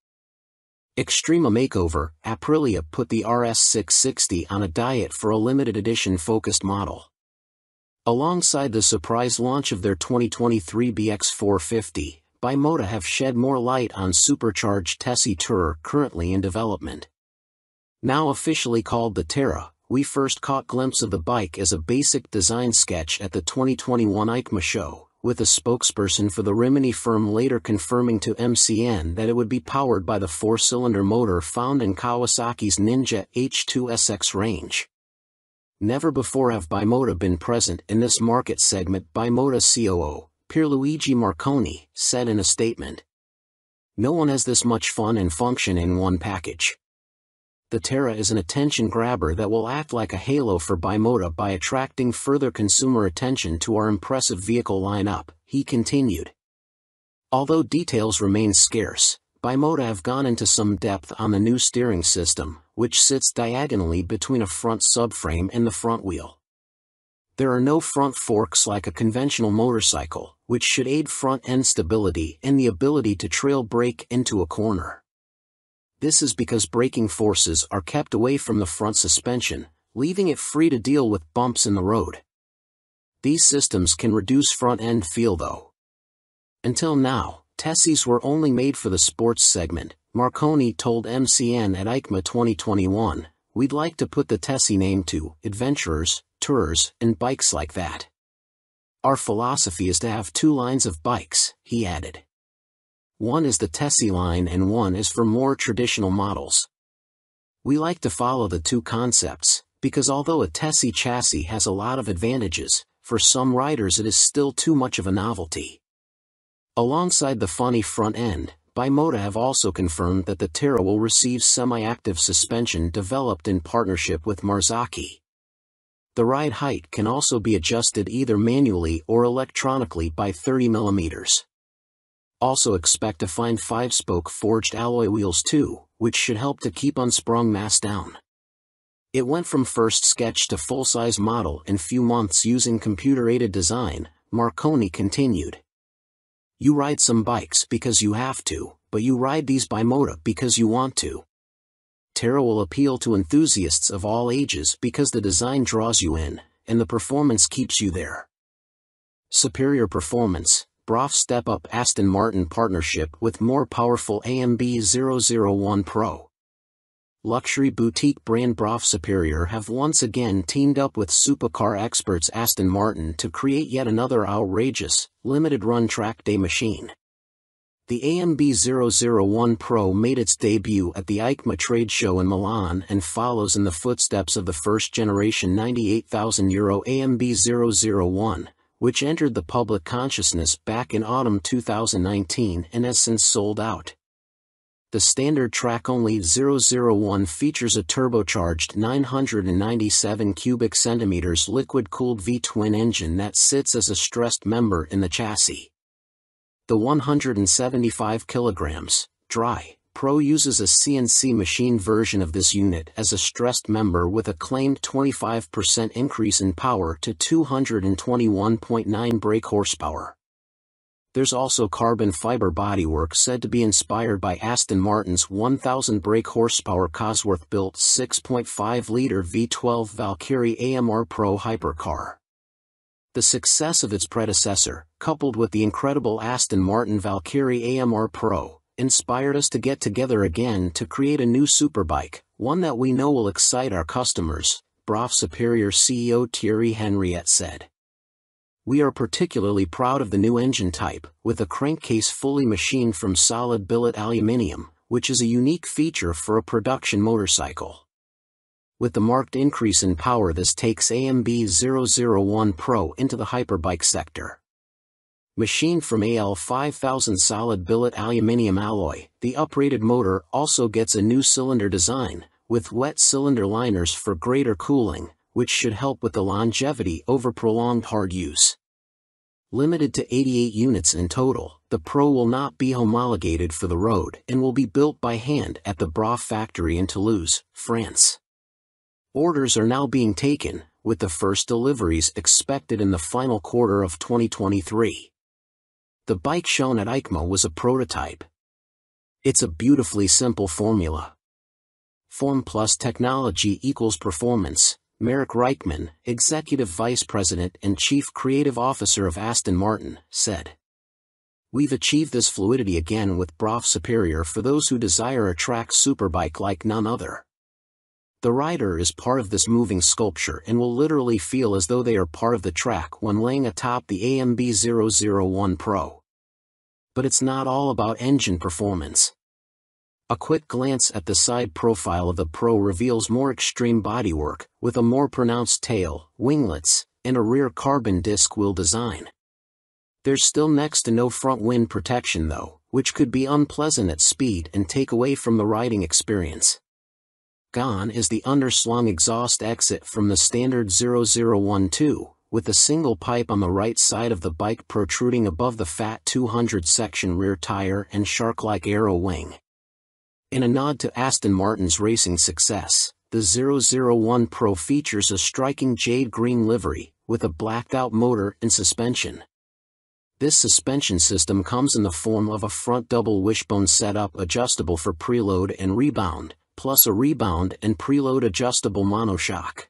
Extrema Makeover, Aprilia put the RS660 on a diet for a limited edition focused model. Alongside the surprise launch of their 2023 BX450, Bimota have shed more light on supercharged Tessie Tourer currently in development. Now officially called the Terra, we first caught glimpse of the bike as a basic design sketch at the 2021 EICMA show, with a spokesperson for the Rimini firm later confirming to MCN that it would be powered by the 4-cylinder motor found in Kawasaki's Ninja H2SX range. Never before have Bimota been present in this market segment, Bimota COO, Pierluigi Marconi, said in a statement. No one has this much fun and function in one package. The Terra is an attention grabber that will act like a halo for Bimota by attracting further consumer attention to our impressive vehicle lineup, he continued. Although details remain scarce, Bimota have gone into some depth on the new steering system, which sits diagonally between a front subframe and the front wheel. There are no front forks like a conventional motorcycle, which should aid front-end stability and the ability to trail brake into a corner. This is because braking forces are kept away from the front suspension, leaving it free to deal with bumps in the road. These systems can reduce front-end feel though. Until now, Tessies were only made for the sports segment, Marconi told MCN at EICMA 2021, we'd like to put the Tessie name to adventurers, tourers, and bikes like that. Our philosophy is to have two lines of bikes, he added. One is the Tessie line and one is for more traditional models. We like to follow the two concepts, because although a Tessie chassis has a lot of advantages, for some riders it is still too much of a novelty. Alongside the funny front end, Bimota have also confirmed that the Terra will receive semi-active suspension developed in partnership with Marzocchi. The ride height can also be adjusted either manually or electronically by 30 mm. Also expect to find 5-spoke forged alloy wheels too, which should help to keep unsprung mass down. It went from first sketch to full-size model in few months using computer-aided design, Marconi continued. You ride some bikes because you have to, but you ride these Bimota because you want to. Terra will appeal to enthusiasts of all ages because the design draws you in, and the performance keeps you there. Superior performance. Brough Step Up Aston Martin partnership with more powerful AMB 001 Pro. Luxury boutique brand Brough Superior have once again teamed up with supercar experts Aston Martin to create yet another outrageous, limited-run track day machine. The AMB 001 Pro made its debut at the EICMA trade show in Milan and follows in the footsteps of the first-generation €98,000 AMB 001. Which entered the public consciousness back in autumn 2019 and has since sold out. The standard track-only 001 features a turbocharged 997 cubic centimeters liquid-cooled V-twin engine that sits as a stressed member in the chassis. The 175 kilograms, dry, Pro uses a CNC machine version of this unit as a stressed member with a claimed 25% increase in power to 221.9 brake horsepower. There's also carbon fiber bodywork said to be inspired by Aston Martin's 1,000 brake horsepower Cosworth-built 6.5-liter V12 Valkyrie AMR Pro hypercar. The success of its predecessor, coupled with the incredible Aston Martin Valkyrie AMR Pro, inspired us to get together again to create a new superbike, one that we know will excite our customers, Brough Superior CEO Thierry Henriette said. We are particularly proud of the new engine type, with a crankcase fully machined from solid billet aluminium, which is a unique feature for a production motorcycle. With the marked increase in power, this takes AMB 001 Pro into the hyperbike sector. Machined from AL5000 solid billet aluminium alloy, the uprated motor also gets a new cylinder design, with wet cylinder liners for greater cooling, which should help with the longevity over prolonged hard use. Limited to 88 units in total, the Pro will not be homologated for the road and will be built by hand at the Bra factory in Toulouse, France. Orders are now being taken, with the first deliveries expected in the final quarter of 2023. The bike shown at EICMA was a prototype. It's a beautifully simple formula. Form plus technology equals performance, Marek Reichman, Executive Vice President and Chief Creative Officer of Aston Martin, said. We've achieved this fluidity again with Bra Superior for those who desire a track superbike like none other. The rider is part of this moving sculpture and will literally feel as though they are part of the track when laying atop the AMB 001 Pro. But it's not all about engine performance. A quick glance at the side profile of the Pro reveals more extreme bodywork, with a more pronounced tail, winglets, and a rear carbon disc wheel design. There's still next to no front wind protection though, which could be unpleasant at speed and take away from the riding experience. Gone is the underslung exhaust exit from the standard 0012, with a single pipe on the right side of the bike protruding above the fat 200 section rear tire and shark-like aero wing. In a nod to Aston Martin's racing success, the 001 Pro features a striking jade green livery, with a blacked-out motor and suspension. This suspension system comes in the form of a front double wishbone setup adjustable for preload and rebound, plus a rebound and preload adjustable monoshock.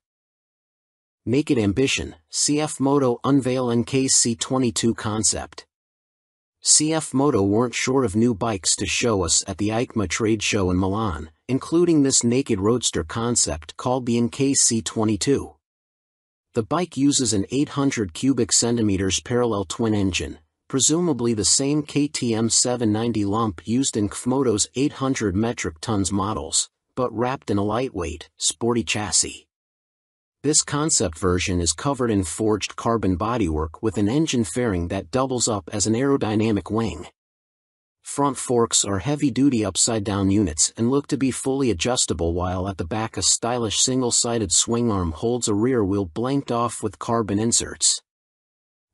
Naked Ambition, CF Moto unveil NKC22 concept. CF Moto weren't short of new bikes to show us at the EICMA trade show in Milan, including this naked roadster concept called the NKC22. The bike uses an 800 cubic centimeters parallel twin engine, presumably the same KTM 790 lump used in KFMoto's 800 metric tons models, but wrapped in a lightweight, sporty chassis. This concept version is covered in forged carbon bodywork with an engine fairing that doubles up as an aerodynamic wing. Front forks are heavy-duty upside-down units and look to be fully adjustable, while at the back a stylish single-sided swing arm holds a rear wheel blanked off with carbon inserts.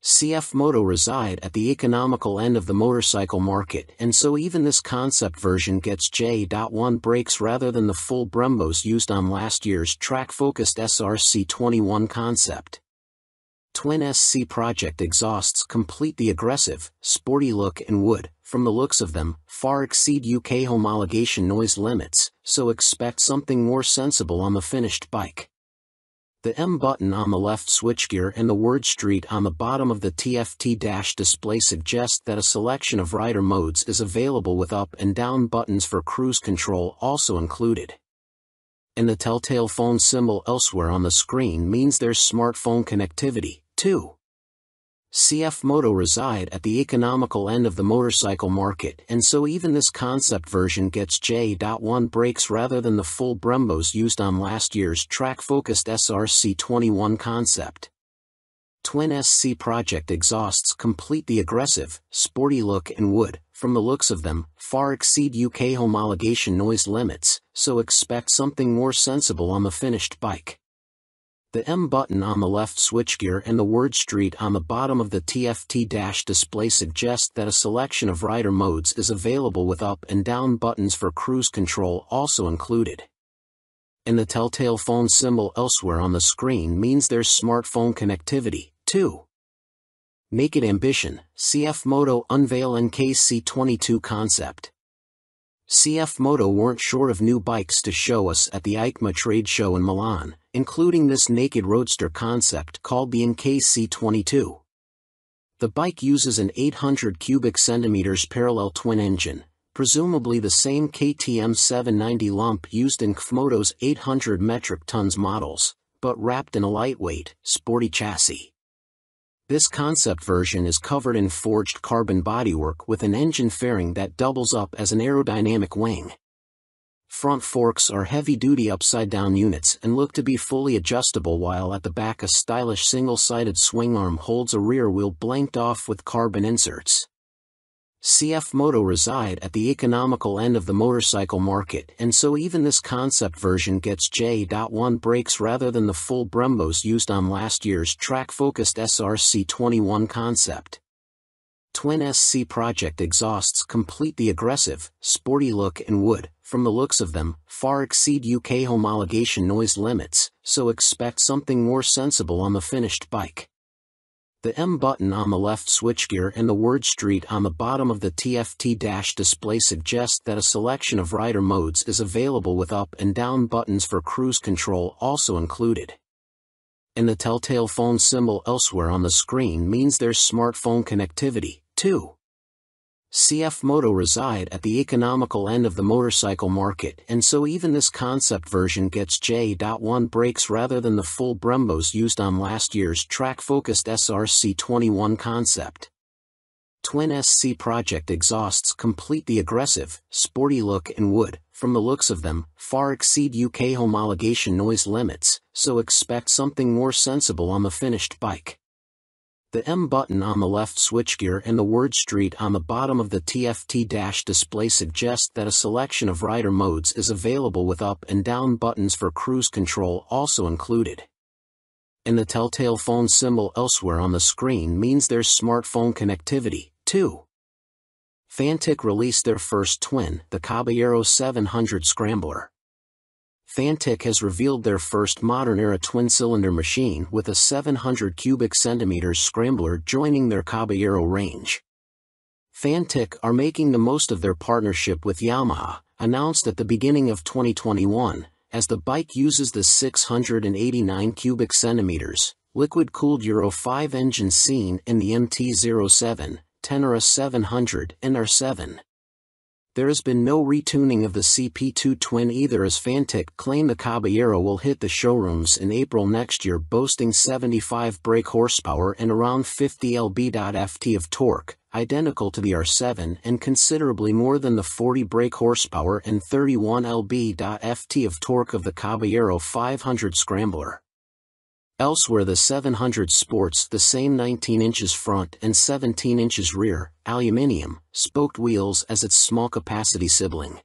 CF Moto reside at the economical end of the motorcycle market, and so even this concept version gets J.1 brakes rather than the full Brembos used on last year's track-focused SRC21 concept. Twin SC Project exhausts complete the aggressive, sporty look and would, from the looks of them, far exceed UK homologation noise limits, so expect something more sensible on the finished bike. The M button on the left switchgear and the word Street on the bottom of the TFT dash display suggest that a selection of rider modes is available, with up and down buttons for cruise control also included. And the telltale phone symbol elsewhere on the screen means there's smartphone connectivity, too. CF Moto reside at the economical end of the motorcycle market, and so even this concept version gets J.1 brakes rather than the full Brembos used on last year's track-focused SRC21 concept. Twin SC Project exhausts complete the aggressive, sporty look and would, from the looks of them, far exceed UK homologation noise limits, so expect something more sensible on the finished bike. The M button on the left switchgear and the word Street on the bottom of the TFT dash display suggest that a selection of rider modes is available, with up and down buttons for cruise control also included. And the telltale phone symbol elsewhere on the screen means there's smartphone connectivity, too. Naked Ambition, CF Moto unveil NKC22 concept. CF Moto weren't short of new bikes to show us at the EICMA trade show in Milan, including this naked roadster concept called the NKC22. The bike uses an 800 cubic centimeters parallel twin engine, presumably the same KTM 790 lump used in KFMoto's 800 metric tons models, but wrapped in a lightweight, sporty chassis. This concept version is covered in forged carbon bodywork with an engine fairing that doubles up as an aerodynamic wing. Front forks are heavy-duty upside-down units and look to be fully adjustable, while at the back a stylish single-sided swing arm holds a rear wheel blanked off with carbon inserts. CF Moto reside at the economical end of the motorcycle market, and so even this concept version gets J.1 brakes rather than the full Brembos used on last year's track-focused SRC21 concept. Twin SC Project exhausts complete the aggressive, sporty look and would, from the looks of them, far exceed UK homologation noise limits, so expect something more sensible on the finished bike. The M button on the left switchgear and the word Street on the bottom of the TFT dash display suggest that a selection of rider modes is available, with up and down buttons for cruise control also included. And the telltale phone symbol elsewhere on the screen means there's smartphone connectivity, too. CF Moto reside at the economical end of the motorcycle market, and so even this concept version gets J.1 brakes rather than the full Brembos used on last year's track-focused SRC21 concept. Twin SC Project exhausts complete the aggressive, sporty look and would, from the looks of them, far exceed UK homologation noise limits, so expect something more sensible on the finished bike. The M button on the left switchgear and the word Street on the bottom of the TFT dash display suggest that a selection of rider modes is available, with up and down buttons for cruise control also included. And the telltale phone symbol elsewhere on the screen means there's smartphone connectivity, too. Fantic released their first twin, the Caballero 700 Scrambler. Fantic has revealed their first modern-era twin-cylinder machine with a 700 cubic centimeters scrambler joining their Caballero range. Fantic are making the most of their partnership with Yamaha, announced at the beginning of 2021, as the bike uses the 689 cubic centimeters, liquid-cooled Euro 5 engine seen in the MT-07, Tenere 700 and R7. There has been no retuning of the CP2 twin either, as Fantic claim the Caballero will hit the showrooms in April next year, boasting 75 brake horsepower and around 50 lb.ft of torque, identical to the R7 and considerably more than the 40 brake horsepower and 31 lb.ft of torque of the Caballero 500 Scrambler. Elsewhere, the 700 sports the same 19 inches front and 17 inches rear, aluminium, spoked wheels as its small-capacity sibling.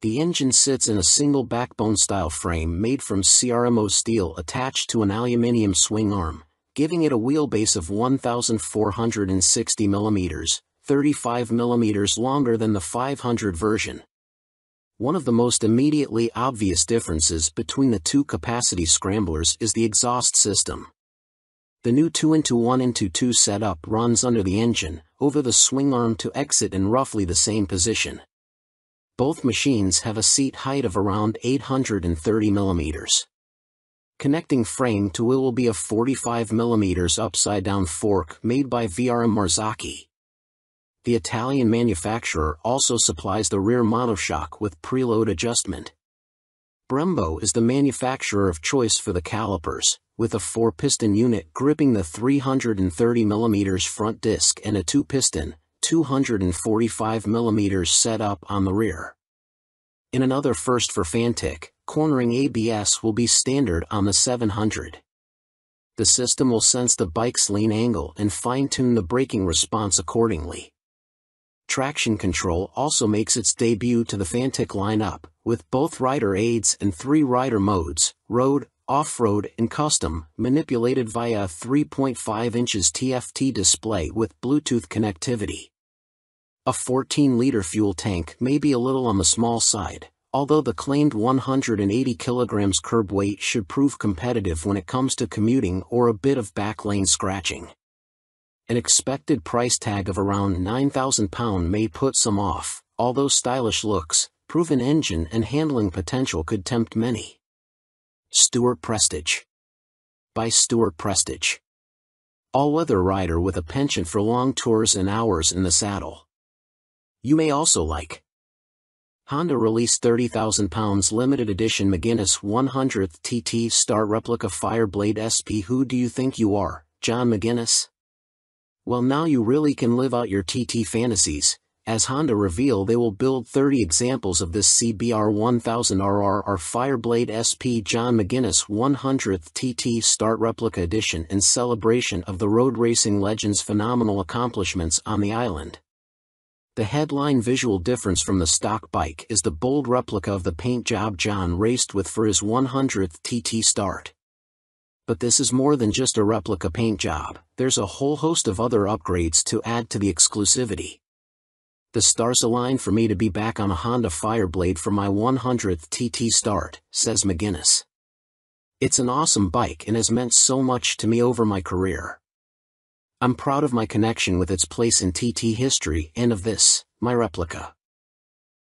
The engine sits in a single backbone-style frame made from CRMO steel attached to an aluminium swing arm, giving it a wheelbase of 1,460 mm, 35 mm longer than the 500 version. One of the most immediately obvious differences between the two capacity scramblers is the exhaust system. The new 2-into-1-into-2 setup runs under the engine, over the swing arm to exit in roughly the same position. Both machines have a seat height of around 830 mm. Connecting frame to wheel will be a 45 mm upside-down fork made by VRM Marzocchi. The Italian manufacturer also supplies the rear monoshock with preload adjustment. Brembo is the manufacturer of choice for the calipers, with a 4-piston unit gripping the 330 mm front disc and a 2-piston, 245 mm setup on the rear. In another first for Fantic, cornering ABS will be standard on the 700. The system will sense the bike's lean angle and fine-tune the braking response accordingly. Traction control also makes its debut to the Fantic lineup, with both rider aids and 3 rider modes, road, off-road and custom, manipulated via a 3.5 inches TFT display with Bluetooth connectivity. A 14-liter fuel tank may be a little on the small side, although the claimed 180 kg curb weight should prove competitive when it comes to commuting or a bit of backlane scratching. An expected price tag of around £9,000 may put some off, although stylish looks, proven engine and handling potential could tempt many. Stuart Prestige. By Stuart Prestige. All-weather rider with a penchant for long tours and hours in the saddle. You may also like. Honda released £30,000 limited edition McGuinness 100th TT Star Replica Fireblade SP. Who do you think you are, John McGuinness? Well, now you really can live out your TT fantasies, As Honda reveal they will build 30 examples of this CBR 1000RR or Fireblade SP John McGuinness 100th TT Start Replica Edition in celebration of the road racing legend's phenomenal accomplishments on the island. The headline visual difference from the stock bike is the bold replica of the paint job John raced with for his 100th TT Start. But this is more than just a replica paint job, there's a whole host of other upgrades to add to the exclusivity. The stars align for me to be back on a Honda Fireblade for my 100th TT Start, says McGuinness. It's an awesome bike and has meant so much to me over my career. I'm proud of my connection with its place in TT history and of this, my replica.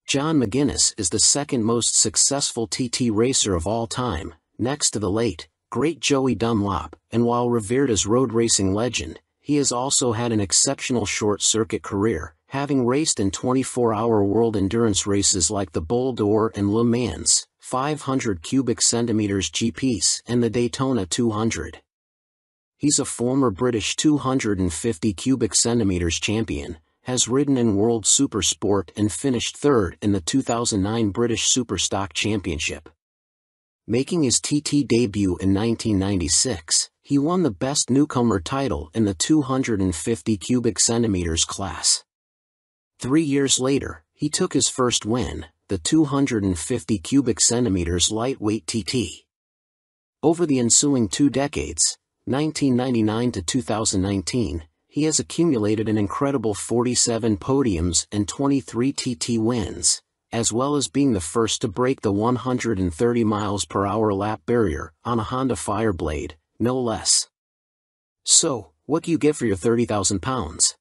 John McGuinness is the second most successful TT racer of all time, next to the late, great Joey Dunlop, and while revered as road racing legend, he has also had an exceptional short-circuit career, having raced in 24-hour world endurance races like the Bol d'Or and Le Mans, 500 cubic centimeters GPs, and the Daytona 200. He's a former British 250 cubic centimeters champion, has ridden in World Supersport and finished third in the 2009 British Superstock Championship. Making his TT debut in 1996, he won the Best Newcomer title in the 250 cubic centimeters class. 3 years later, he took his first win, the 250 cubic centimeters lightweight TT. Over the ensuing 2 decades, 1999 to 2019, he has accumulated an incredible 47 podiums and 23 TT wins, as well as being the first to break the 130 miles per hour lap barrier on a Honda Fireblade, no less. So, what do you get for your 30,000 pounds?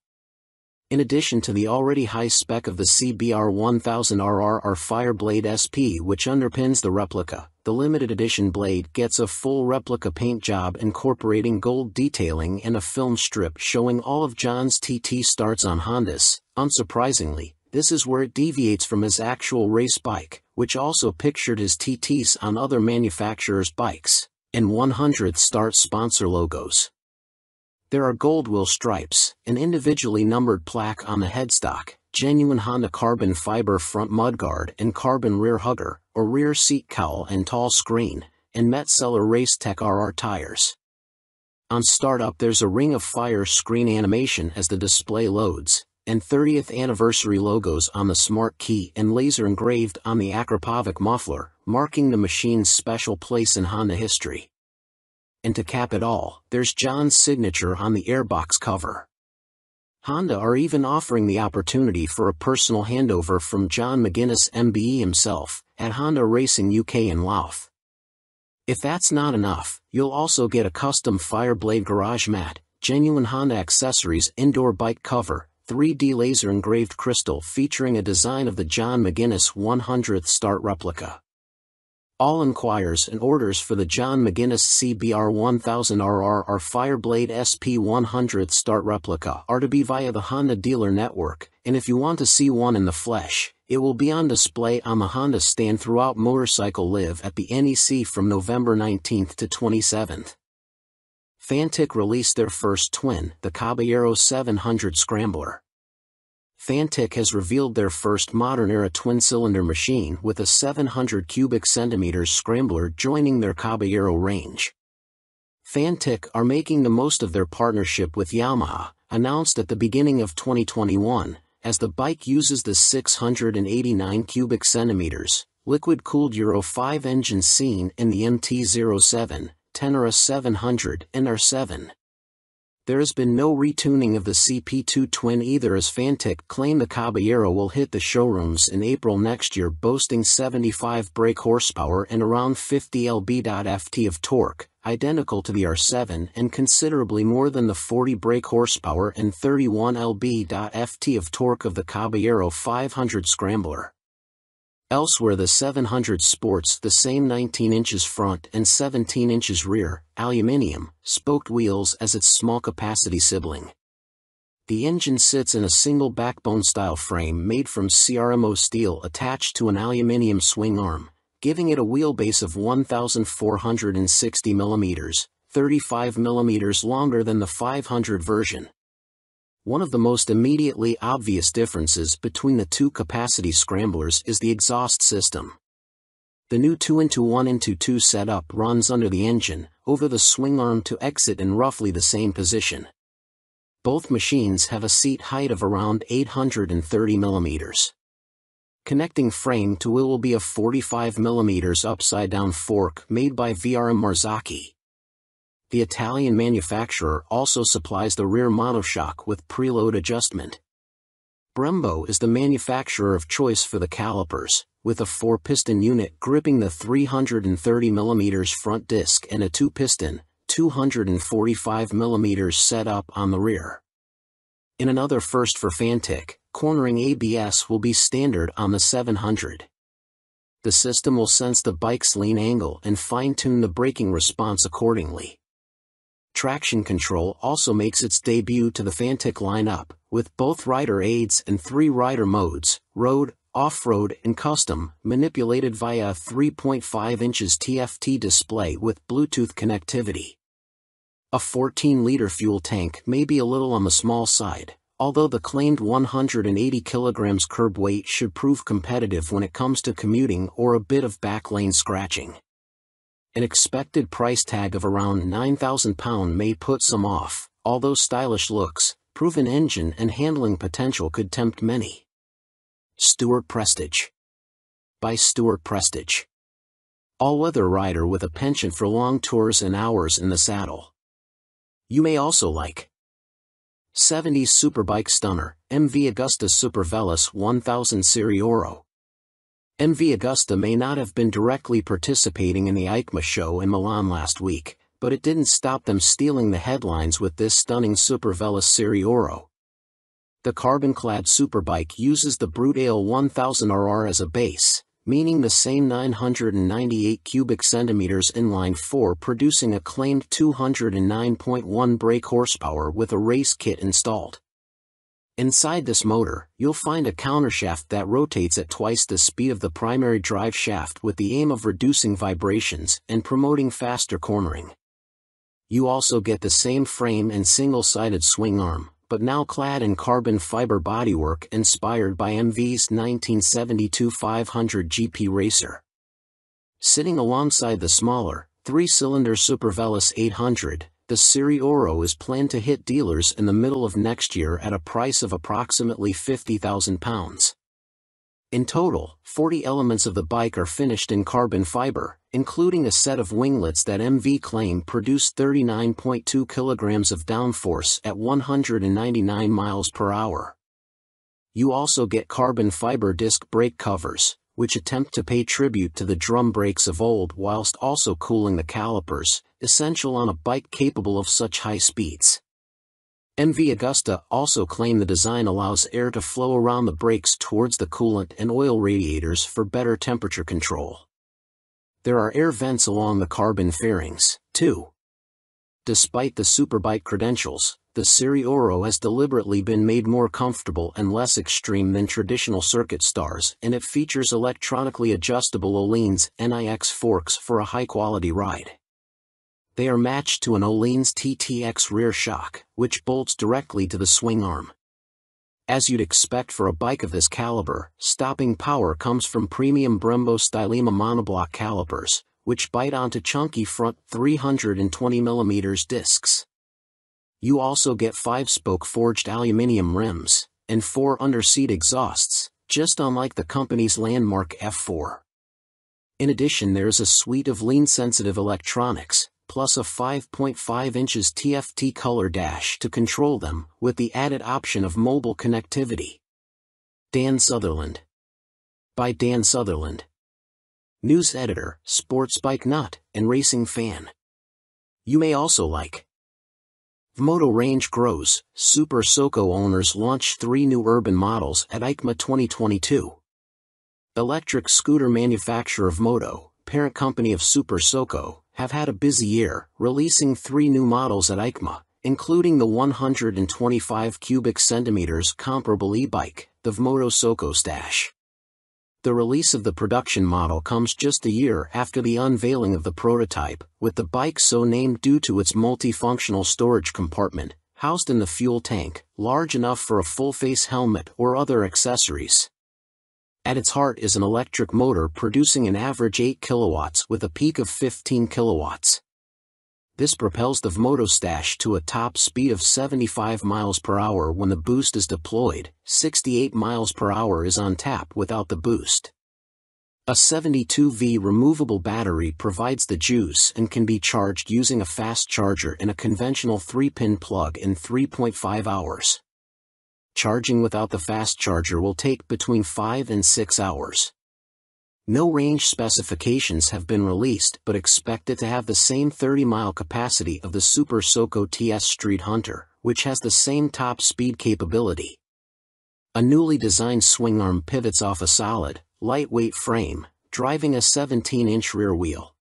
In addition to the already high spec of the CBR 1000RR or Fireblade SP which underpins the replica, the limited edition blade gets a full replica paint job incorporating gold detailing and a film strip showing all of John's TT starts on Hondas. Unsurprisingly, this is where it deviates from his actual race bike, which also pictured his TTs on other manufacturers' bikes, and 100th Start sponsor logos. There are gold wheel stripes, an individually numbered plaque on the headstock, genuine Honda carbon fiber front mudguard and carbon rear hugger, or rear seat cowl and tall screen, and Metzeler Racetech RR tires. On startup there's a ring of fire screen animation as the display loads, and 30th anniversary logos on the smart key and laser engraved on the Akrapovic muffler, marking the machine's special place in Honda history. And to cap it all, there's John's signature on the airbox cover. Honda are even offering the opportunity for a personal handover from John McGuinness MBE himself, at Honda Racing UK in Louth. If that's not enough, you'll also get a custom Fireblade garage mat, genuine Honda accessories indoor bike cover, 3D laser engraved crystal featuring a design of the John McGuinness 100th Start replica. All inquiries and orders for the John McGuinness CBR 1000RR or Fireblade SP 100th Start replica are to be via the Honda dealer network, and if you want to see one in the flesh, it will be on display on the Honda stand throughout Motorcycle Live at the NEC from November 19th to 27th. Fantic released their first twin, the Caballero 700 Scrambler. Fantic has revealed their first modern-era twin-cylinder machine with a 700 cubic centimeters Scrambler joining their Caballero range. Fantic are making the most of their partnership with Yamaha, announced at the beginning of 2021, as the bike uses the 689 cubic centimeters, liquid-cooled Euro 5 engine seen in the MT-07, Tenere 700 and R7. There has been no retuning of the CP2 twin either, as Fantic claim the Caballero will hit the showrooms in April next year, boasting 75 brake horsepower and around 50 lb.ft of torque, identical to the R7 and considerably more than the 40 brake horsepower and 31 lb.ft of torque of the Caballero 500 Scrambler. Elsewhere the 700 sports the same 19 inches front and 17 inches rear, aluminium, spoked wheels as its small capacity sibling. The engine sits in a single backbone-style frame made from CRMO steel attached to an aluminium swing arm, giving it a wheelbase of 1,460 mm, 35 mm longer than the 500 version. One of the most immediately obvious differences between the two capacity scramblers is the exhaust system. The new 2-in-1-in-2 setup runs under the engine, over the swing arm to exit in roughly the same position. Both machines have a seat height of around 830 mm. Connecting frame to wheel will be a 45 mm upside-down fork made by VRM Marzocchi. The Italian manufacturer also supplies the rear monoshock with preload adjustment. Brembo is the manufacturer of choice for the calipers, with a 4-piston unit gripping the 330 mm front disc and a 2-piston, 245 mm setup on the rear. In another first for Fantic, cornering ABS will be standard on the 700. The system will sense the bike's lean angle and fine-tune the braking response accordingly. Traction control also makes its debut to the Fantic lineup, with both rider aids and 3 rider modes, road, off-road and custom, manipulated via a 3.5 inches TFT display with Bluetooth connectivity. A 14-liter fuel tank may be a little on the small side, although the claimed 180 kg curb weight should prove competitive when it comes to commuting or a bit of back lane scratching. An expected price tag of around £9,000 may put some off, although stylish looks, proven engine and handling potential could tempt many. Stuart Prestige. By Stuart Prestige. All-weather rider with a penchant for long tours and hours in the saddle. You may also like 70s superbike stunner, MV Agusta Super Veloce 1000 Serie Oro. MV Agusta may not have been directly participating in the EICMA show in Milan last week, but it didn't stop them stealing the headlines with this stunning Super Veloce Serie Oro. The carbon-clad superbike uses the Brute Ale 1000RR as a base, meaning the same 998 cubic centimeters inline 4 producing a claimed 209.1 brake horsepower with a race kit installed. Inside this motor, you'll find a countershaft that rotates at twice the speed of the primary drive shaft with the aim of reducing vibrations and promoting faster cornering. You also get the same frame and single-sided swing arm, but now clad in carbon fiber bodywork inspired by MV's 1972 500 GP Racer. Sitting alongside the smaller, 3-cylinder Super Veloce 800, the Serie Oro is planned to hit dealers in the middle of next year at a price of approximately £50,000. In total, 40 elements of the bike are finished in carbon fiber, including a set of winglets that MV claim produce 39.2 kilograms of downforce at 199 miles per hour. You also get carbon fiber disc brake covers, which attempt to pay tribute to the drum brakes of old whilst also cooling the calipers, essential on a bike capable of such high speeds. MV Agusta also claim the design allows air to flow around the brakes towards the coolant and oil radiators for better temperature control. There are air vents along the carbon fairings, too. Despite the superbike credentials, the Serie Oro has deliberately been made more comfortable and less extreme than traditional circuit stars, and it features electronically adjustable Öhlins NIX forks for a high-quality ride. They are matched to an Öhlins TTX rear shock, which bolts directly to the swing arm. As you'd expect for a bike of this caliber, stopping power comes from premium Brembo Stylema monoblock calipers, which bite onto chunky front 320mm discs. You also get 5-spoke forged aluminium rims, and 4 under-seat exhausts, just unlike the company's landmark F4. In addition, there's a suite of lean-sensitive electronics, plus a 5.5 inches TFT color dash to control them, with the added option of mobile connectivity. Dan Sutherland. By Dan Sutherland. News editor, sports bike nut, and racing fan. You may also like Vmoto range grows, Super Soco owners launch 3 new urban models at EICMA 2022. Electric scooter manufacturer Vmoto, parent company of Super Soco, have had a busy year, releasing 3 new models at EICMA, including the 125 cubic centimeters comparable e-bike, the Vmoto Soco Stash. The release of the production model comes just a year after the unveiling of the prototype, with the bike so named due to its multifunctional storage compartment, housed in the fuel tank, large enough for a full-face helmet or other accessories. At its heart is an electric motor producing an average 8 kilowatts with a peak of 15 kilowatts. This propels the Vmoto Stash to a top speed of 75 miles per hour when the boost is deployed. 68 miles per hour is on tap without the boost. A 72V removable battery provides the juice and can be charged using a fast charger in a conventional 3-pin plug in 3.5 hours. Charging without the fast charger will take between 5 and 6 hours. No range specifications have been released, but expect it to have the same 30-mile capacity of the Super Soco TS Street Hunter, which has the same top speed capability. A newly designed swing arm pivots off a solid, lightweight frame, driving a 17-inch rear wheel.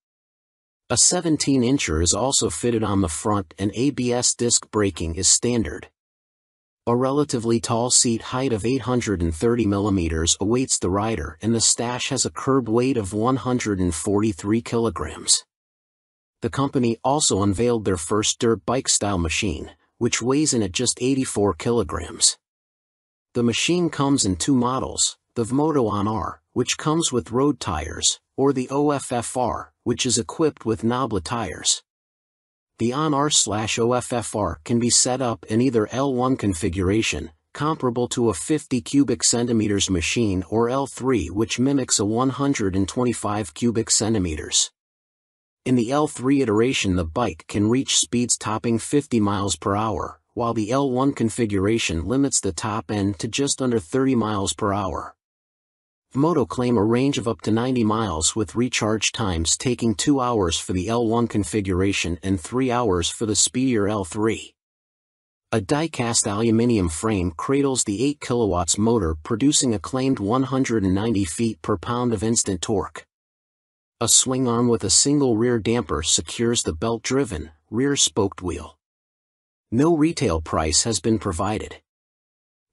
A 17-incher is also fitted on the front, and ABS disc braking is standard. A relatively tall seat height of 830 mm awaits the rider, and the Stash has a curb weight of 143 kilograms. The company also unveiled their first dirt bike-style machine, which weighs in at just 84 kilograms. The machine comes in 2 models, the Vmoto On-R, which comes with road tires, or the OFFR, which is equipped with knoblet tires. The On-R/OFFR can be set up in either L1 configuration, comparable to a 50 cubic centimeters machine, or L3, which mimics a 125 cubic centimeters. In the L3 iteration, the bike can reach speeds topping 50 miles per hour, while the L1 configuration limits the top end to just under 30 miles per hour. Vmoto claim a range of up to 90 miles with recharge times taking 2 hours for the L1 configuration and 3 hours for the speedier L3. A die-cast aluminium frame cradles the 8 kilowatts motor, producing a claimed 190 feet per pound of instant torque. A swing arm with a single rear damper secures the belt-driven, rear-spoked wheel. No retail price has been provided.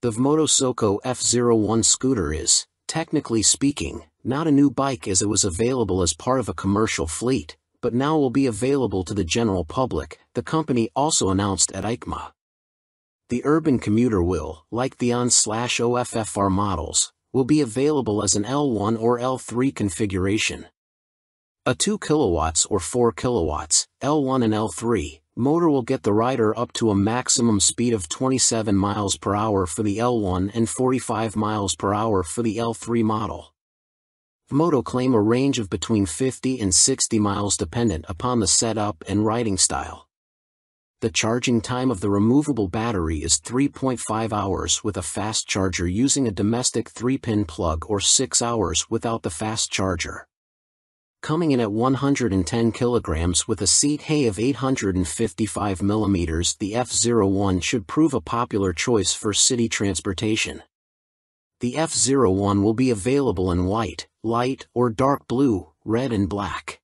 The Vmoto Soco F01 scooter is, technically speaking, not a new bike, as it was available as part of a commercial fleet, but now will be available to the general public, the company also announced at EICMA. The urban commuter will, like the On/OFFR models, will be available as an L1 or L3 configuration. A 2 kilowatts or 4 kilowatts, L1 and L3, motor will get the rider up to a maximum speed of 27 miles per hour for the L1 and 45 miles per hour for the L3 model. Vmoto claim a range of between 50 and 60 miles dependent upon the setup and riding style. The charging time of the removable battery is 3.5 hours with a fast charger using a domestic 3-pin plug, or 6 hours without the fast charger. Coming in at 110 kilograms with a seat height of 855 millimeters, the F01 should prove a popular choice for city transportation. The F01 will be available in white, light or dark blue, red and black.